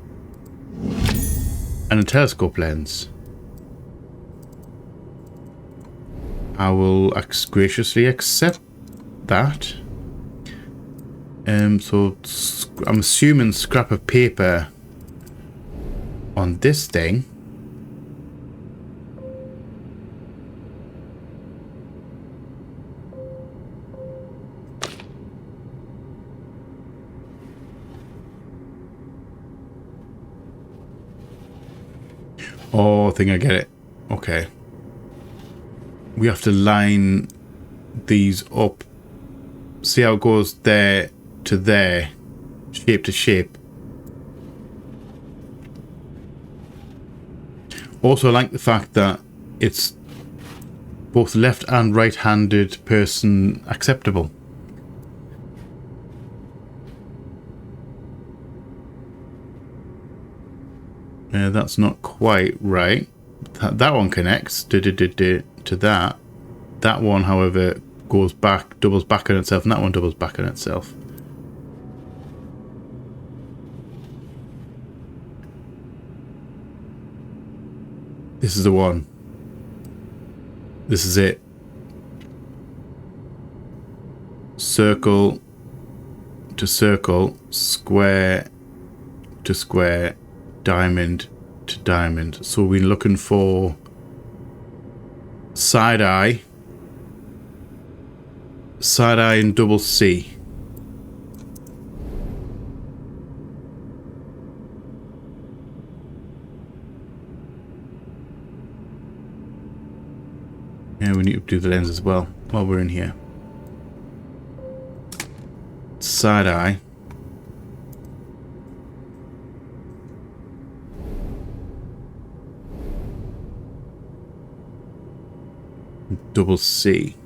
and a telescope lens. I will graciously accept that. So I'm assuming scrap of paper on this thing. Oh, I think I get it. Okay. We have to line these up. See how it goes there to there, shape to shape. Also, I like the fact that it's both left and right-handed person acceptable. That's not quite right. That one connects to that. That one, however, goes back, doubles back on itself, and that one doubles back on itself. This is the one. This is it. Circle to circle, square to square, diamond to diamond. So we're looking for side eye and double C. Yeah, we need to do the lens as well while we're in here. Side eye. Double C.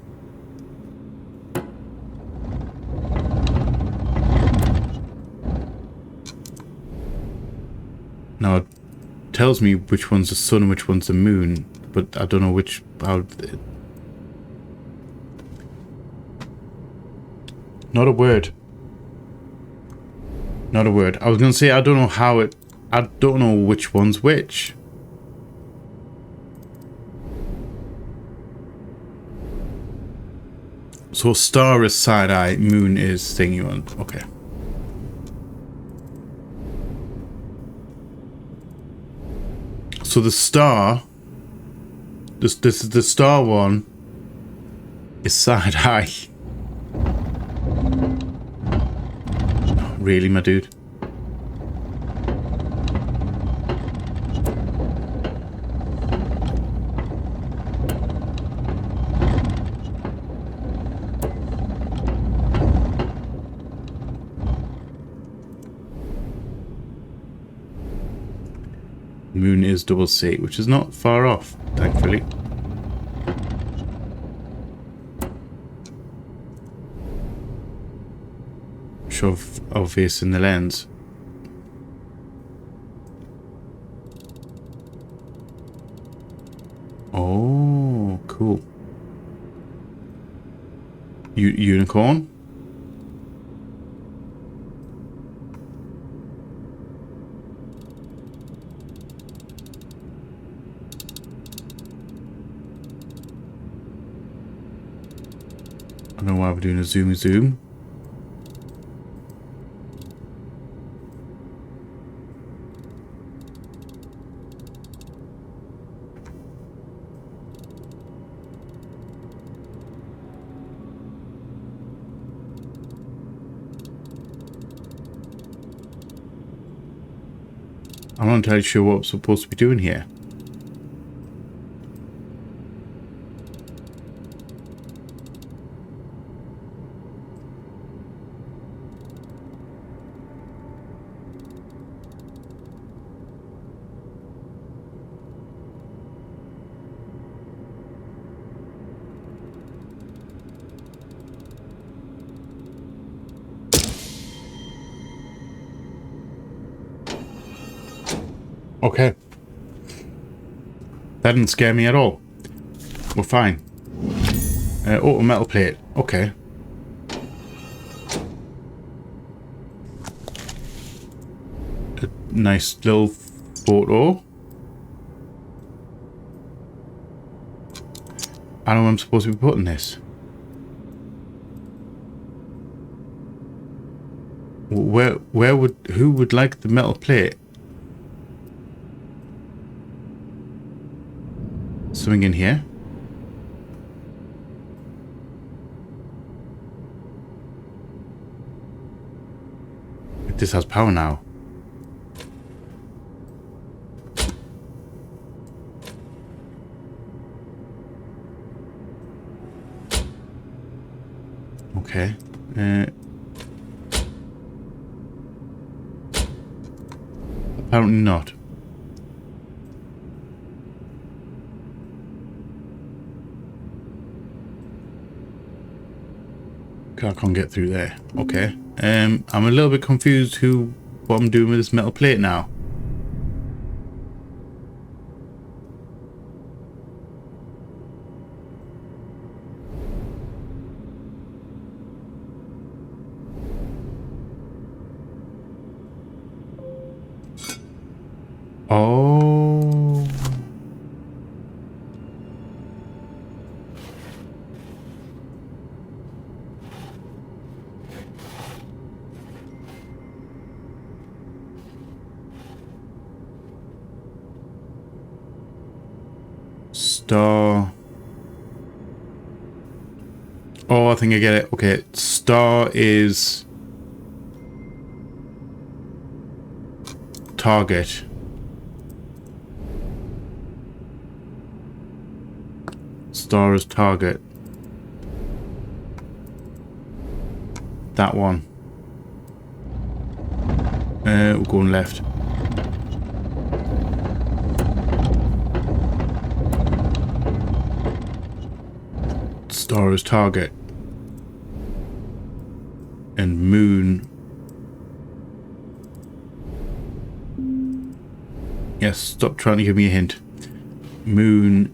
Now it tells me which one's the sun and which one's the moon, but I don't know which. Not a word. Not a word. I was gonna say I don't know how it. I don't know which one's which. So star is side eye, moon is thingy one. Okay. So the star, this is the star one, is side eye. Really, my dude? Moon is double C, which is not far off, thankfully. Shove obvious in the lens. Oh, cool. Unicorn? I don't know why we're doing a zoom. I'm not entirely sure what I'm supposed to be doing here. Okay. That didn't scare me at all. We're fine. Oh, a metal plate. Okay. A nice little photo. I know I'm supposed to be putting this. Who would like the metal plate? Something in here? This has power now. Okay. Apparently not. I can't get through there. Okay. I'm a little bit confused what I'm doing with this metal plate now. Oh. Star. Oh, I think I get it. Okay, star is target. Star is target. That one. We're going left. Star is target. And moon. Yes, stop trying to give me a hint. Moon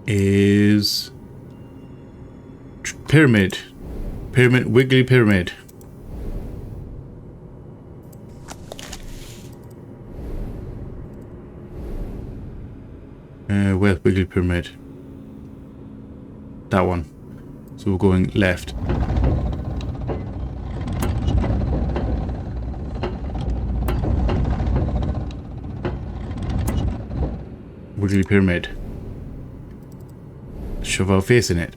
is pyramid. Pyramid, wiggly pyramid. Where's wiggly pyramid? That one. So we're going left. Wiggly pyramid. Shove our face in it.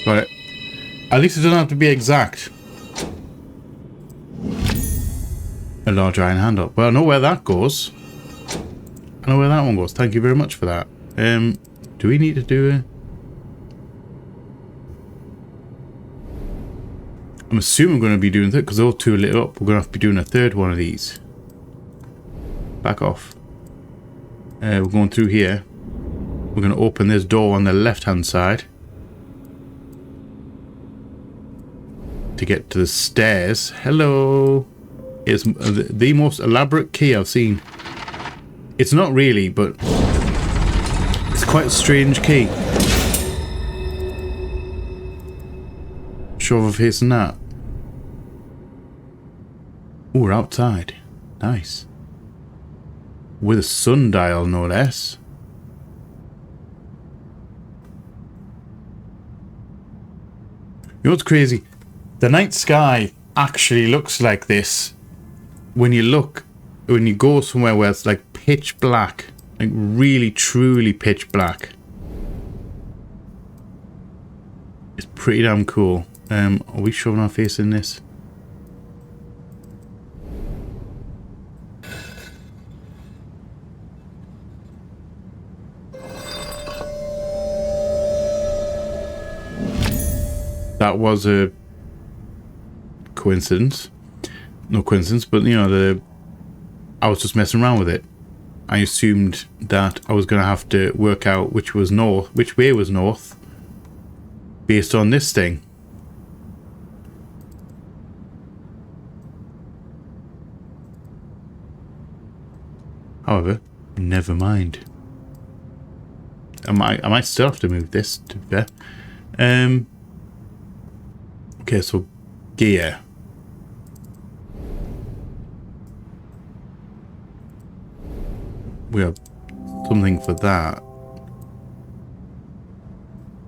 Got it. At least it doesn't have to be exact. A large iron handle. Well, I know where that goes. I know where that one goes. Thank you very much for that. Do we need to do it? I'm assuming we're going to be doing that because those two are lit up. We're going to have to be doing a third one of these. Back off. We're going through here. We're going to open this door on the left hand side to get to the stairs. Hello. It's the most elaborate key I've seen. It's not really, but it's quite a strange key. Show of a face and that. Oh, we're outside. Nice. With a sundial, no less. You know what's crazy? The night sky actually looks like this when you go somewhere where it's like pitch black. Like really, truly pitch black. It's pretty damn cool. Are we showing our face in this? That was a coincidence. No coincidence, but you know, I was just messing around with it. I assumed that I was going to have to work out which way was north, based on this thing. However, never mind. I might still have to move this, to be fair. Okay, so gear. We have something for that.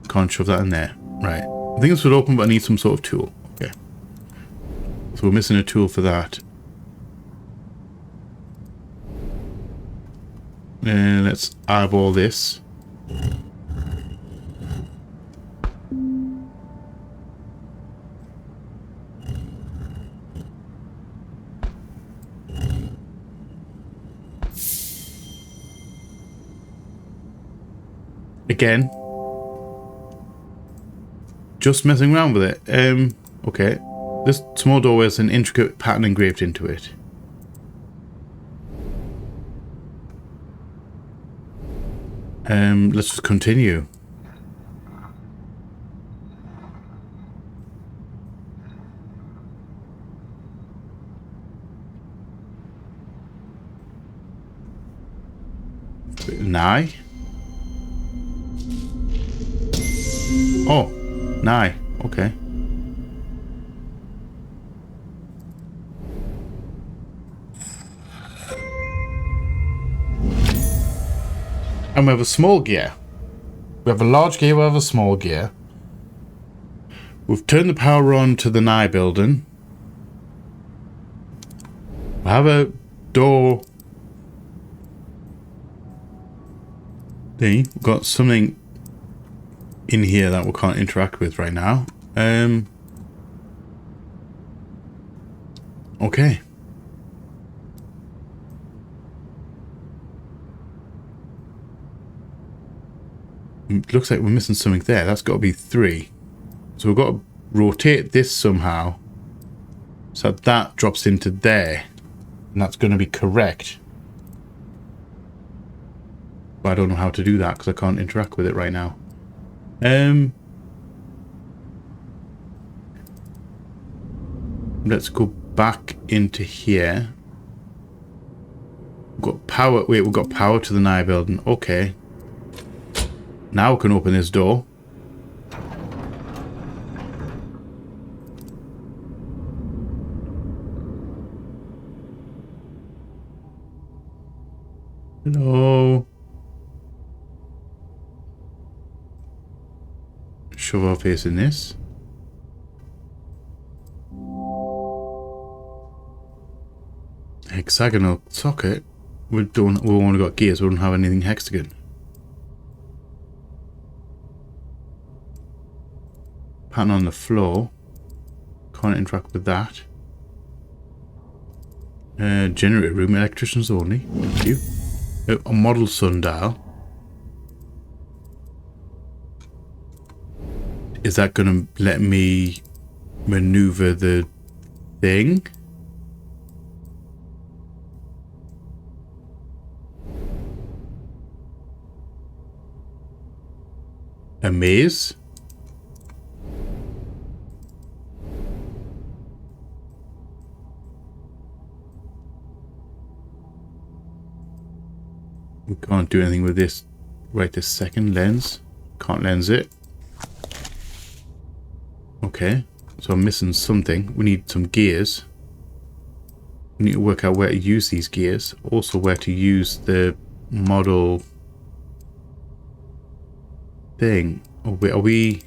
Can't shove that in there. Right. I think this would open, but I need some sort of tool. Okay. So we're missing a tool for that. And let's eyeball this. Again. Just messing around with it. Okay. This small doorway has an intricate pattern engraved into it. Let's just continue. Nigh? Oh, nigh. Okay. And we have a small gear. We have a large gear, we have a small gear. We've turned the power on to the nigh building. We have a door thing. We've got something in here that we can't interact with right now. Okay. It looks like we're missing something there. That's got to be 3. So we've got to rotate this somehow so that drops into there. And that's going to be correct. But I don't know how to do that because I can't interact with it right now. Let's go back into here. We've got power. Wait, we've got power to the nigh building. Okay. Now we can open this door. Hello. Shove our face in this. Hexagonal socket. We've only got gears. We don't have anything hexagon. Pattern on the floor. Can't interact with that. Generator room, electricians only. Thank you. A model sundial. Is that going to let me maneuver the thing? A maze? We can't do anything with this right this second. Lens. Can't lens it. Okay. So I'm missing something. We need some gears. We need to work out where to use these gears. Also where to use the model thing. Oh, wait, are we...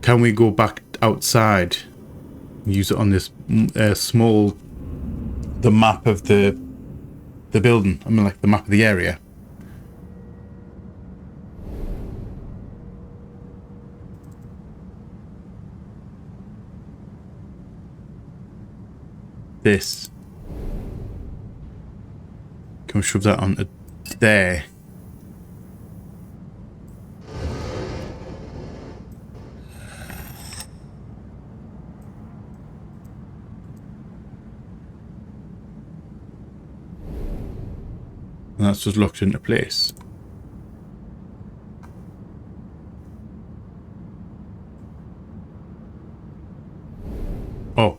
Can we go back outside? Use it on this small... The map of the building. I mean, like the map of the area. This. Can we shove that onto there? And that's just locked into place. Oh.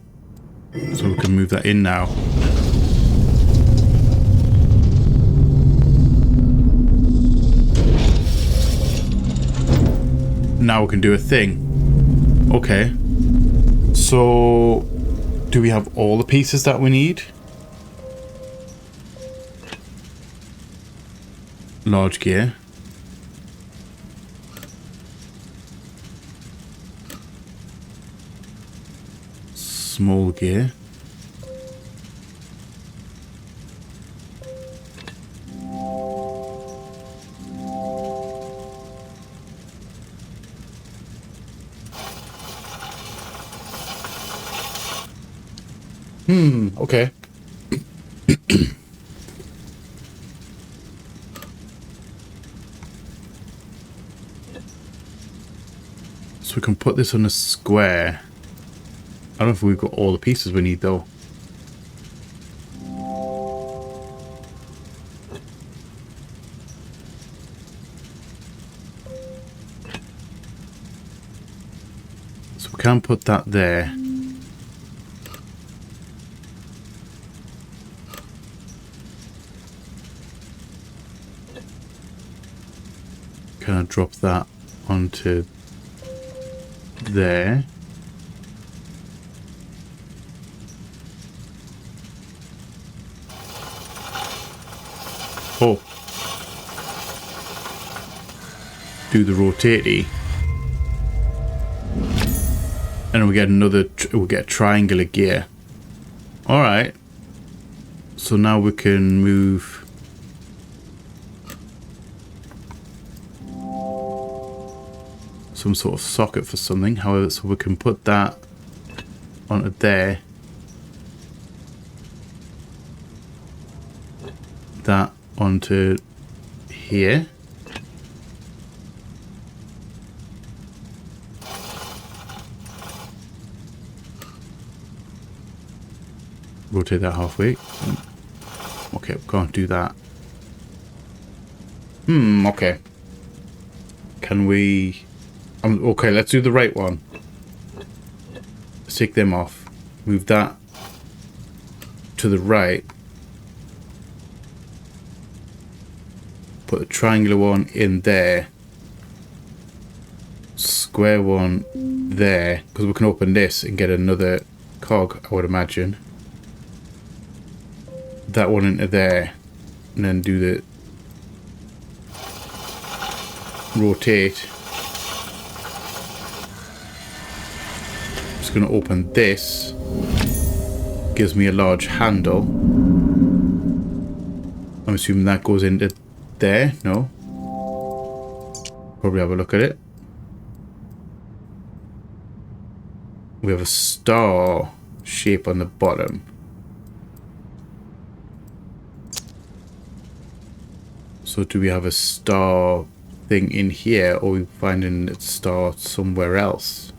So we can move that in now. now we can do a thing. Okay. So, do we have all the pieces that we need? Large gear. Small gear. Okay. So we can put this on a square. I don't know if we've got all the pieces we need though. So we can put that there. Can I drop that onto there? Oh. Do the rotatey. And we get another, we'll get a triangular gear. Alright. So now we can move some sort of socket for something. However, so we can put that onto there. That onto here. Rotate that halfway. Okay, we can't do that. Okay. Can we... okay, let's do the right one. Take them off. Move that to the right. Put a triangular one in there. Square one there. Because we can open this and get another cog, I would imagine. That one into there. And then do the... rotate. Just going to open this. Gives me a large handle. I'm assuming that goes into there. No. Probably have a look at it. We have a star shape on the bottom. So do we have a star thing in here, or are we finding a star somewhere else?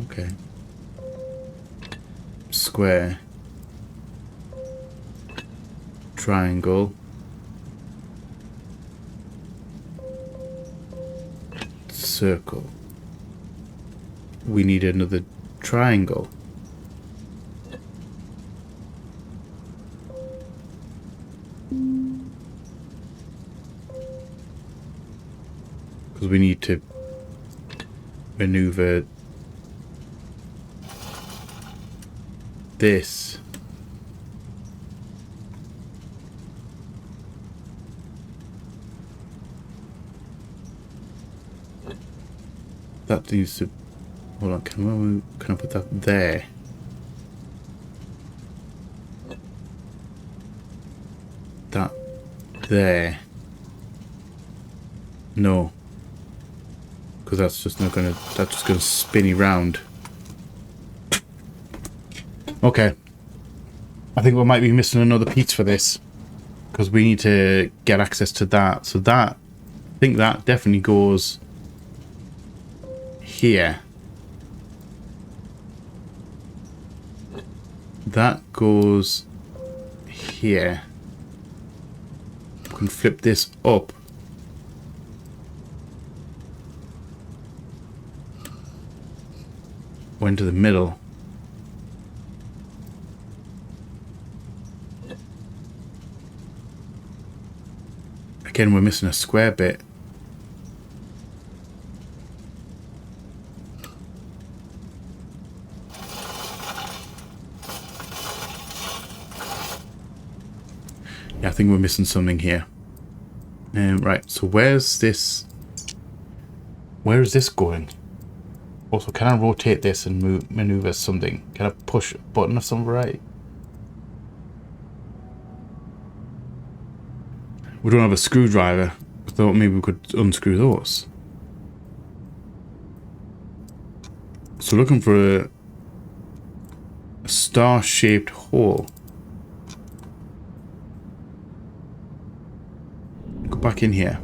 Okay. Square. Triangle. Circle. We need another triangle. Because we need to maneuver this. That needs to... hold on, can I put that there? That there. No. Because that's just not gonna, that's just gonna spin around. Okay. I think we might be missing another piece for this. Because we need to get access to that. So that, I think that definitely goes here. That goes here. We can flip this up. Went to the middle. Again, we're missing a square bit. Yeah, I think we're missing something here. Right, so where's this? Where is this going? Also, can I rotate this and maneuver something? Can I push a button of some variety? We don't have a screwdriver. I thought maybe we could unscrew those. So looking for a star-shaped hole. Go back in here.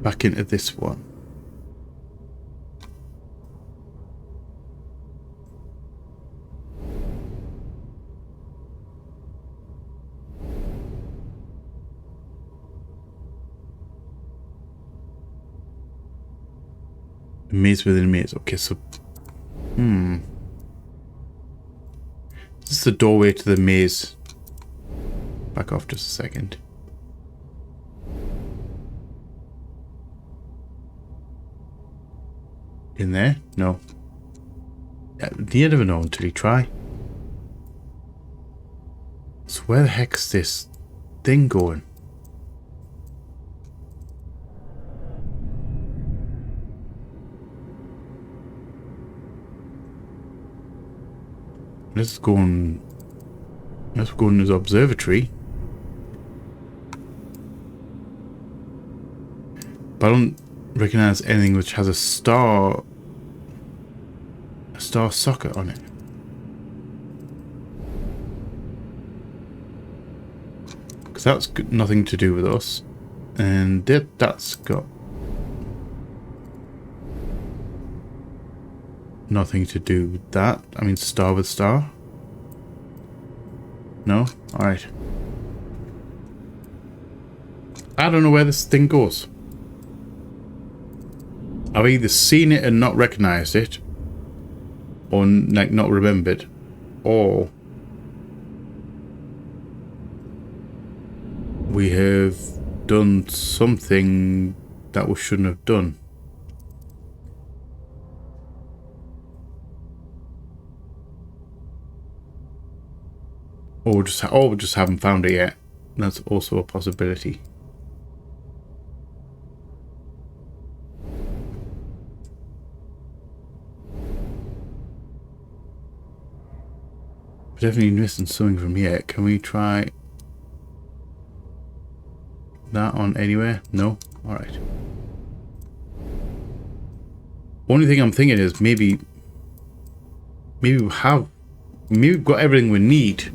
Back into this one. A maze within a maze. Okay, so... This is the doorway to the maze. Back off just a second. In there? No. You never know until you try. So where the heck's this thing going? Let's go in this observatory. But I don't recognize anything which has a star socket on it. Because that's got nothing to do with us. And that's got nothing to do with that. I mean, star with star? No? Alright. I don't know where this thing goes. I've either seen it and not recognized it, or like not remembered, or we have done something that we shouldn't have done. Or we just haven't found it yet. That's also a possibility. We're definitely missing something from here. Can we try that on anywhere? No? Alright. Only thing I'm thinking is maybe we've got everything we need.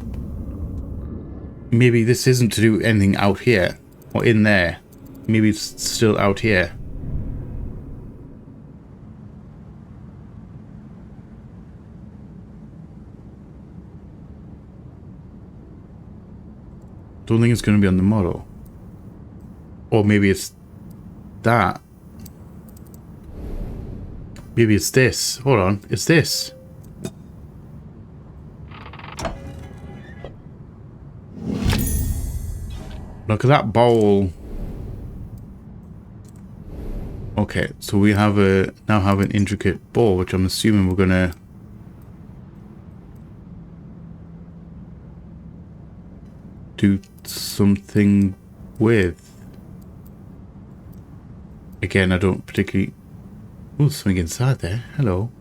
Maybe this isn't to do anything out here or in there. Maybe it's still out here. Don't think it's going to be on the model. Or maybe it's that. Maybe it's this. Hold on. It's this. Look at that bowl. Okay, so we have now have an intricate bowl, which I'm assuming we're gonna do something with. Again, I don't particularly... Oh, something inside there. Hello.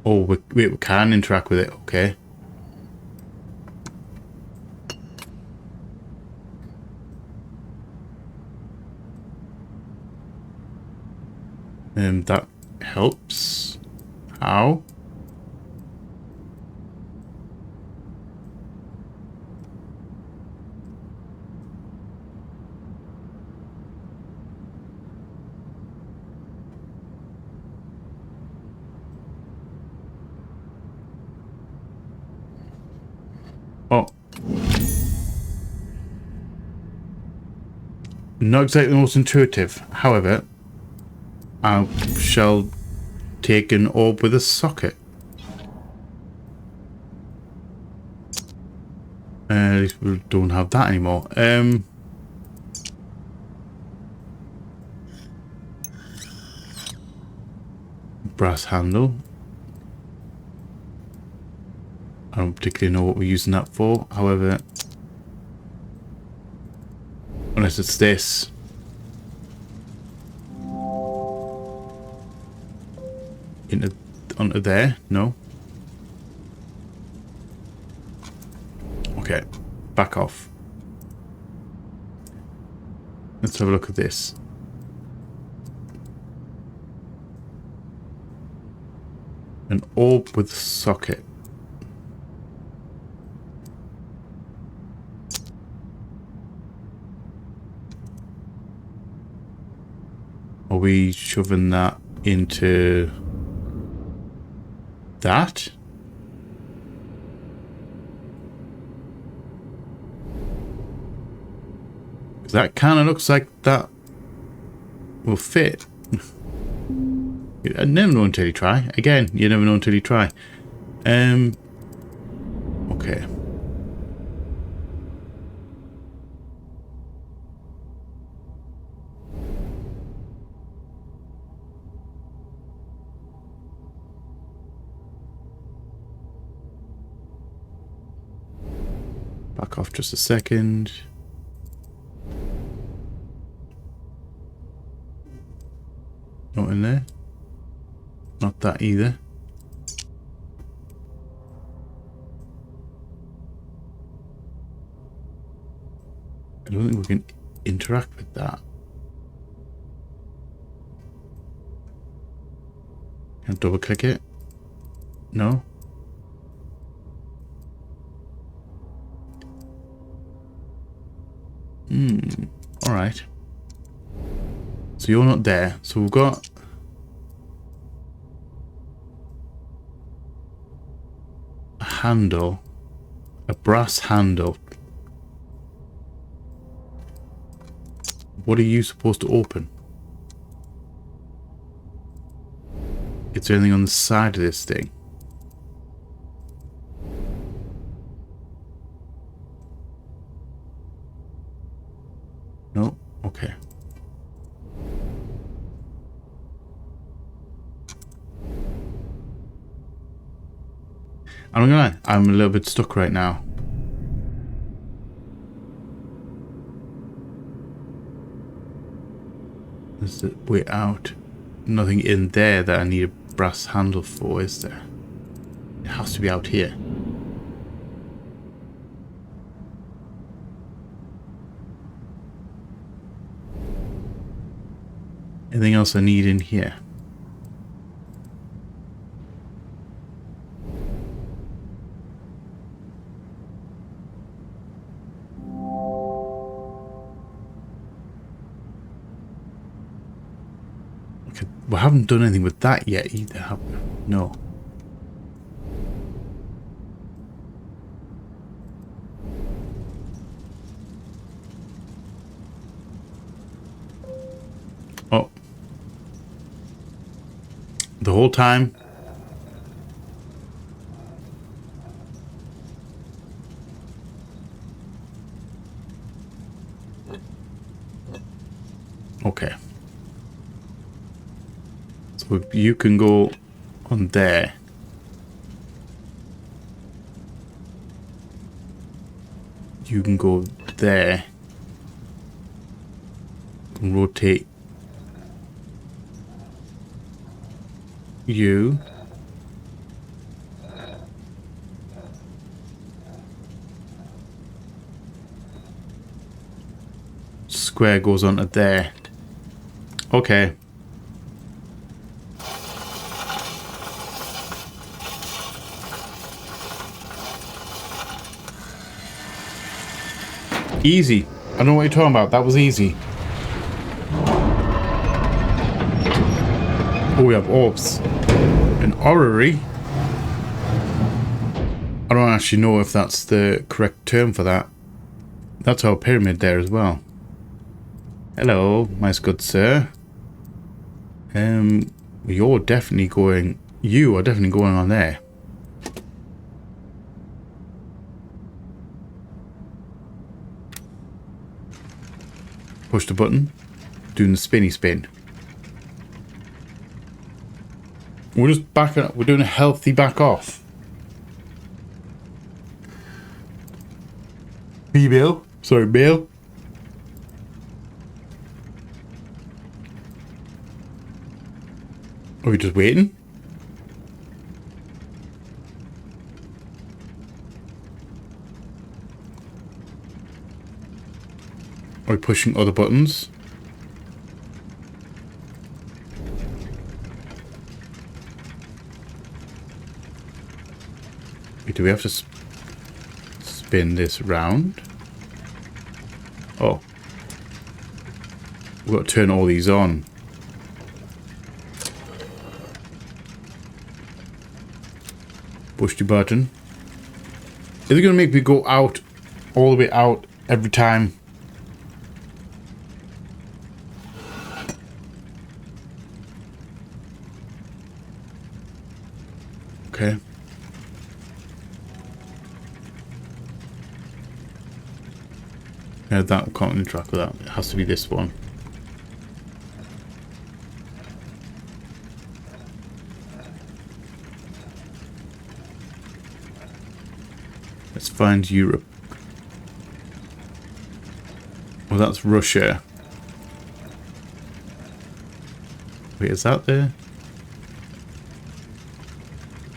Oh, we can interact with it. Okay. That helps. How? Oh. Not exactly the most intuitive. However, I shall take an orb with a socket. At least we don't have that anymore. Brass handle. I don't particularly know what we're using that for. However, unless it's this. Onto there? No. Okay, back off. Let's have a look at this. An orb with a socket. Are we shoving that into that? That kind of looks like that will fit. I never know until you try. Again, you never know until you try. Okay. Back off just a second. Not in there. Not that either. I don't think we can interact with that. Can I double click it? No? Alright. So you're not there. So we've got a handle, a brass handle. What are you supposed to open? Is there anything on the side of this thing? No? Okay. I'm not gonna lie, I'm a little bit stuck right now. There's the way out. Nothing in there that I need a brass handle for, is there? It has to be out here. Anything else I need in here? Okay, we haven't done anything with that yet either, have we? No. Oh. The whole time. Okay. So you can go on there. You can go there. And rotate you. Square goes onto there. Okay. Easy. I know what you're talking about. That was easy. Oh, we have orbs. An orrery. I don't actually know if that's the correct term for that. That's our pyramid there as well. Hello, my good sir. You're definitely going... You are definitely going on there. Push the button. Doing the spinny spin. We're just backing up. We're doing a healthy back off. Female. Sorry, male. Are we just waiting? Are we pushing other buttons? Wait, do we have to spin this round? Oh. We've got to turn all these on. Push the button. Is it going to make me go out, all the way out, every time? Okay. Yeah, that can't interact with that. It has to be this one. Let's find Europe. Well, that's Russia. Wait, is that there?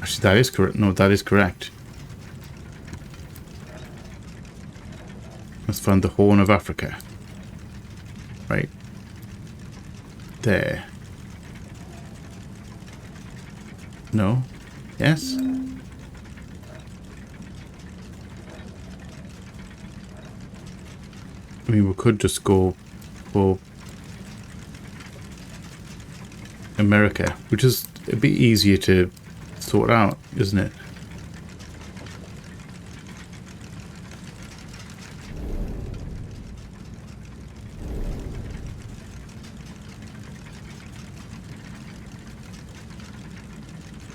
Actually, that is correct. No, that is correct. Let's find the Horn of Africa. Right. There. No. Yes? I mean, we could just go for America, which is a bit easier to sort out, isn't it?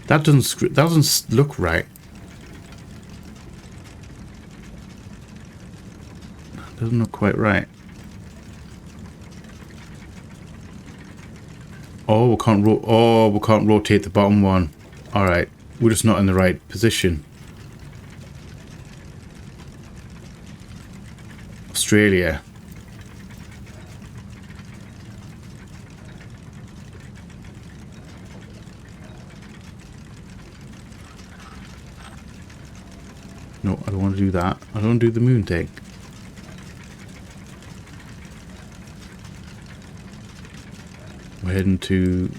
That doesn't look right. Doesn't look quite right. Oh, we can't rotate the bottom one. All right, we're just not in the right position. Australia. No, I don't want to do that. I don't want to do the moon thing. We're heading to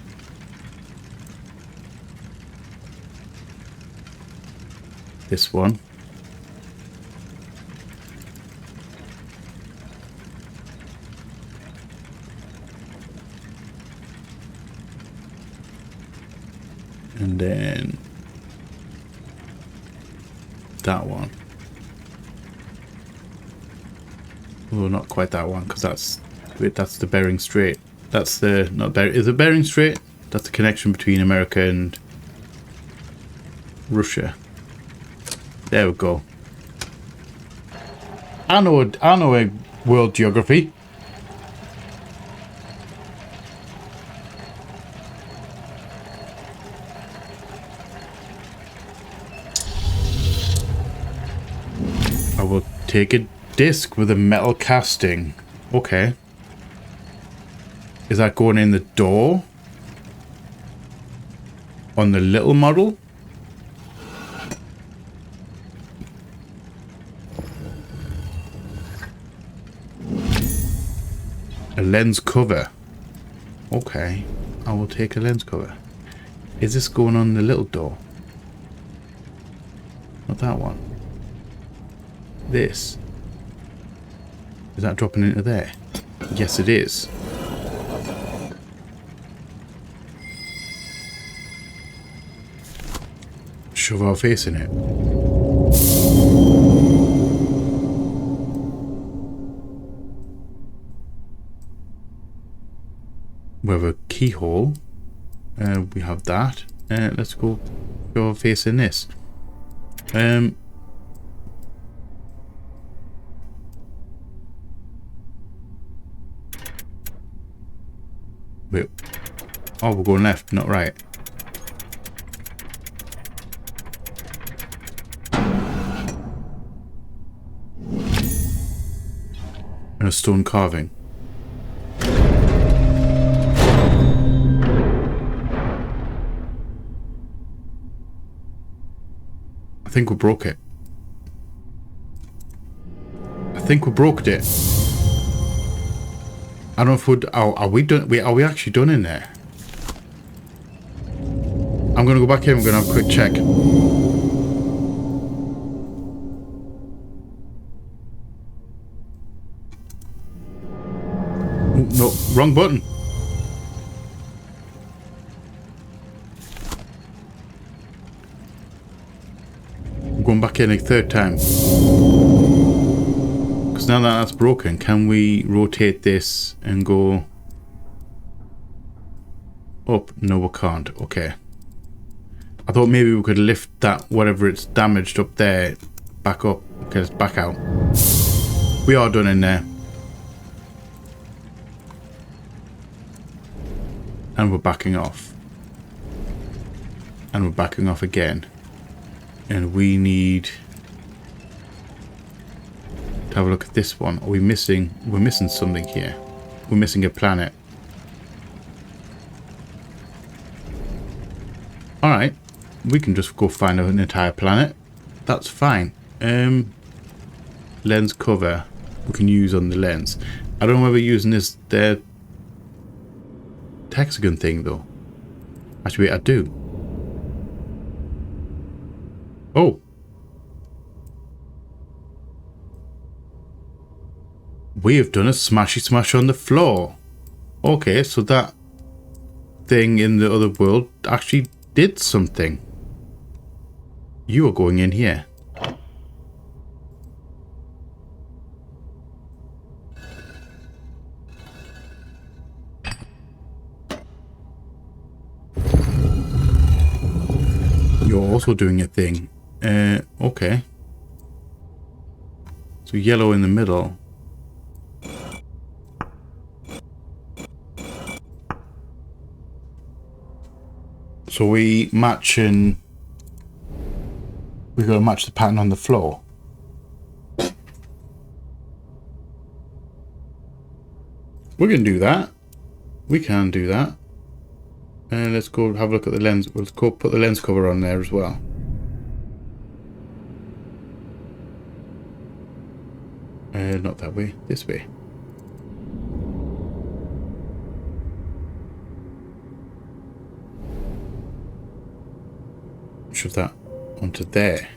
this one. And then that one. Well, not quite that one, because that's the Bering Strait. That's the is it Bering Strait? That's the connection between America and Russia. There we go. I know a world geography. I will take a disc with a metal casting. Okay. Is that going in the door? On the little model? A lens cover. Okay. I will take a lens cover. Is this going on the little door? Not that one. This. Is that dropping into there? Yes, it is. Shove our face in it. We have a keyhole. We have that. Let's go facing this. Wait. Oh, we're going left, not right. And a stone carving. I think we broke it. I think we broke it. I don't know if we'd... Oh, are we done? Wait, are we actually done in there? I'm going to go back in. I'm going to have a quick check. Oh, no, wrong button. I'm going back in a third time. Because now that that's broken, can we rotate this and go up? No, we can't. Okay. I thought maybe we could lift that, whatever it's damaged up there, back up. Okay, let's back out. We are done in there. And we're backing off. And we're backing off again. And we need to have a look at this one. Are we missing? We're missing something here. We're missing a planet. Alright. We can just go find an entire planet. That's fine. Lens cover we can use on the lens. I don't know whether using this there hexagon thing though. Actually, wait, I do. Oh. We have done a smashy smash on the floor. Okay, so that thing in the other world actually did something. You are going in here. You're also doing a thing. Okay. So yellow in the middle. So we matching. We've got to match the pattern on the floor. We can do that. We can do that. And let's go have a look at the lens. Let's go put the lens cover on there as well. Not that way. This way. Shove that onto there.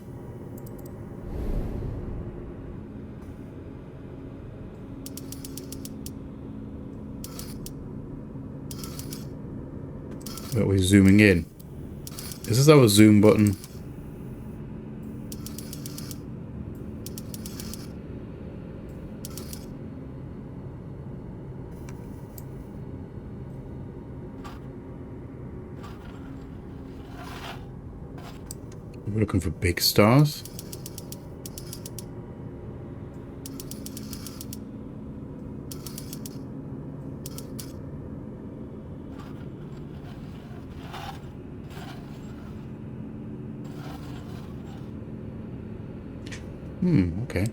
But we're zooming in. Is this our zoom button? We're looking for big stars. Okay.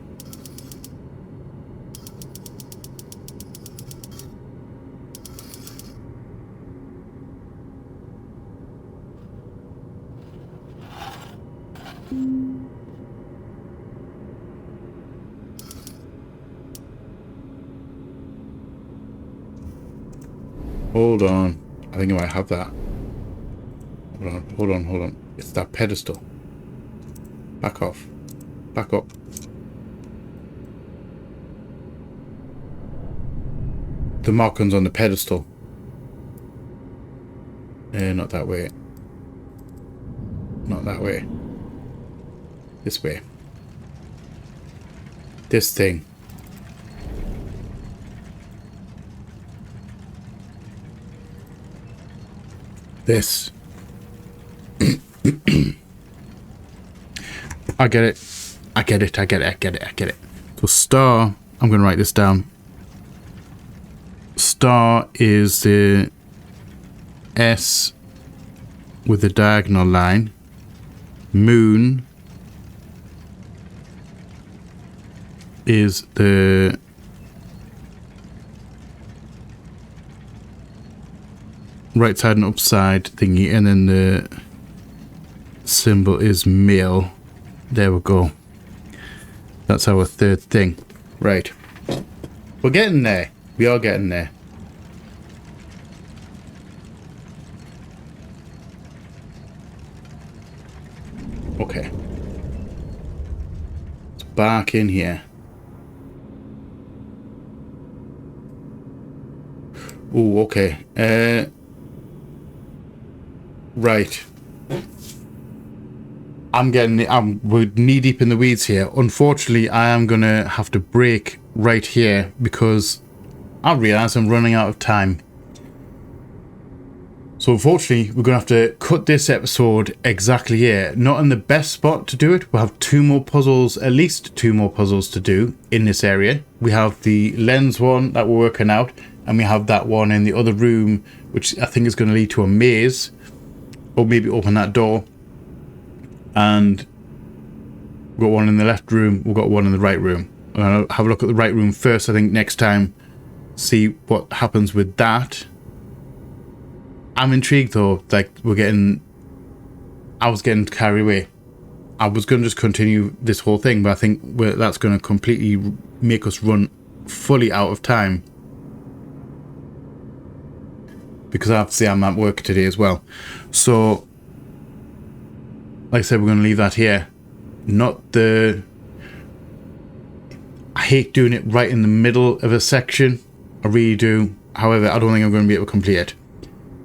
Hold on. I think I might have that. Hold on. It's that pedestal. Back off. Back up. The markings on the pedestal. Not that way. Not that way. This way. This thing. This. I get it. I get it. I get it. I get it. I get it. So star, I'm going to write this down. Star is the S with the diagonal line. Moon is the right side and upside thingy, and then the symbol is male. There we go. That's our third thing. Right. We're getting there. We are getting there. Okay. Let's back in here. Oh, okay. Right. We're knee deep in the weeds here. Unfortunately, I am gonna have to break right here because I realize I'm running out of time. So unfortunately, we're gonna have to cut this episode exactly here. Not in the best spot to do it. We'll have two more puzzles, at least two more puzzles to do in this area. We have the lens one that we're working out, and we have that one in the other room, which I think is going to lead to a maze, or maybe open that door. And we've got one in the left room, we've got one in the right room. I'm going to have a look at the right room first, I think, next time. See what happens with that. I'm intrigued though, like I was getting carried away. I was going to just continue this whole thing, but I think that's going to completely make us run fully out of time. Because obviously I'm at work today as well. So, like I said, we're going to leave that here. I hate doing it right in the middle of a section. I really do. However, I don't think I'm going to be able to complete it.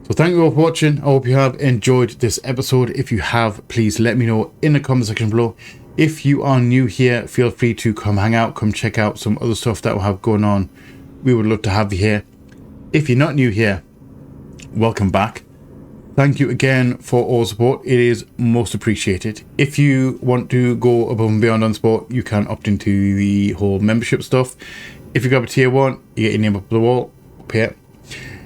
So thank you all for watching. I hope you have enjoyed this episode. If you have, please let me know in the comment section below. If you are new here, feel free to come hang out, come check out some other stuff that we'll have going on. We would love to have you here. If you're not new here, welcome back. Thank you again for all support. It is most appreciated. If you want to go above and beyond on sport, you can opt into the whole membership stuff. If you grab a tier 1, you get your name up the wall up here.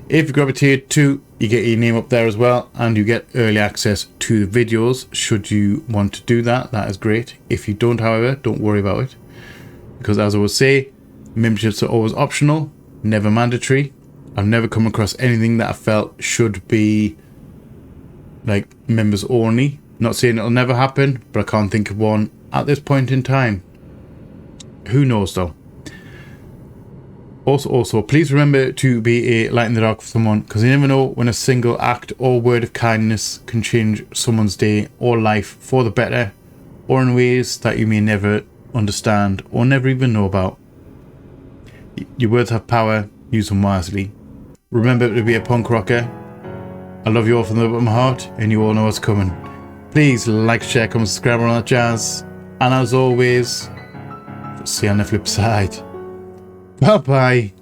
If you grab a tier 2, you get your name up there as well, and you get early access to the videos should you want to do that. That is great. If you don't, however, don't worry about it, because as I would say, memberships are always optional, never mandatory. I've never come across anything that I felt should be like members only. Not saying it'll never happen, but I can't think of one at this point in time. Who knows though. Also, please remember to be a light in the dark for someone, because you never know when a single act or word of kindness can change someone's day or life for the better, or in ways that you may never understand or never even know about. Your words have power, use them wisely. Remember to be a punk rocker. I love you all from the bottom of my heart, and you all know what's coming. Please like, share, comment, subscribe, and all that jazz. And as always, see you on the flip side. Bye bye.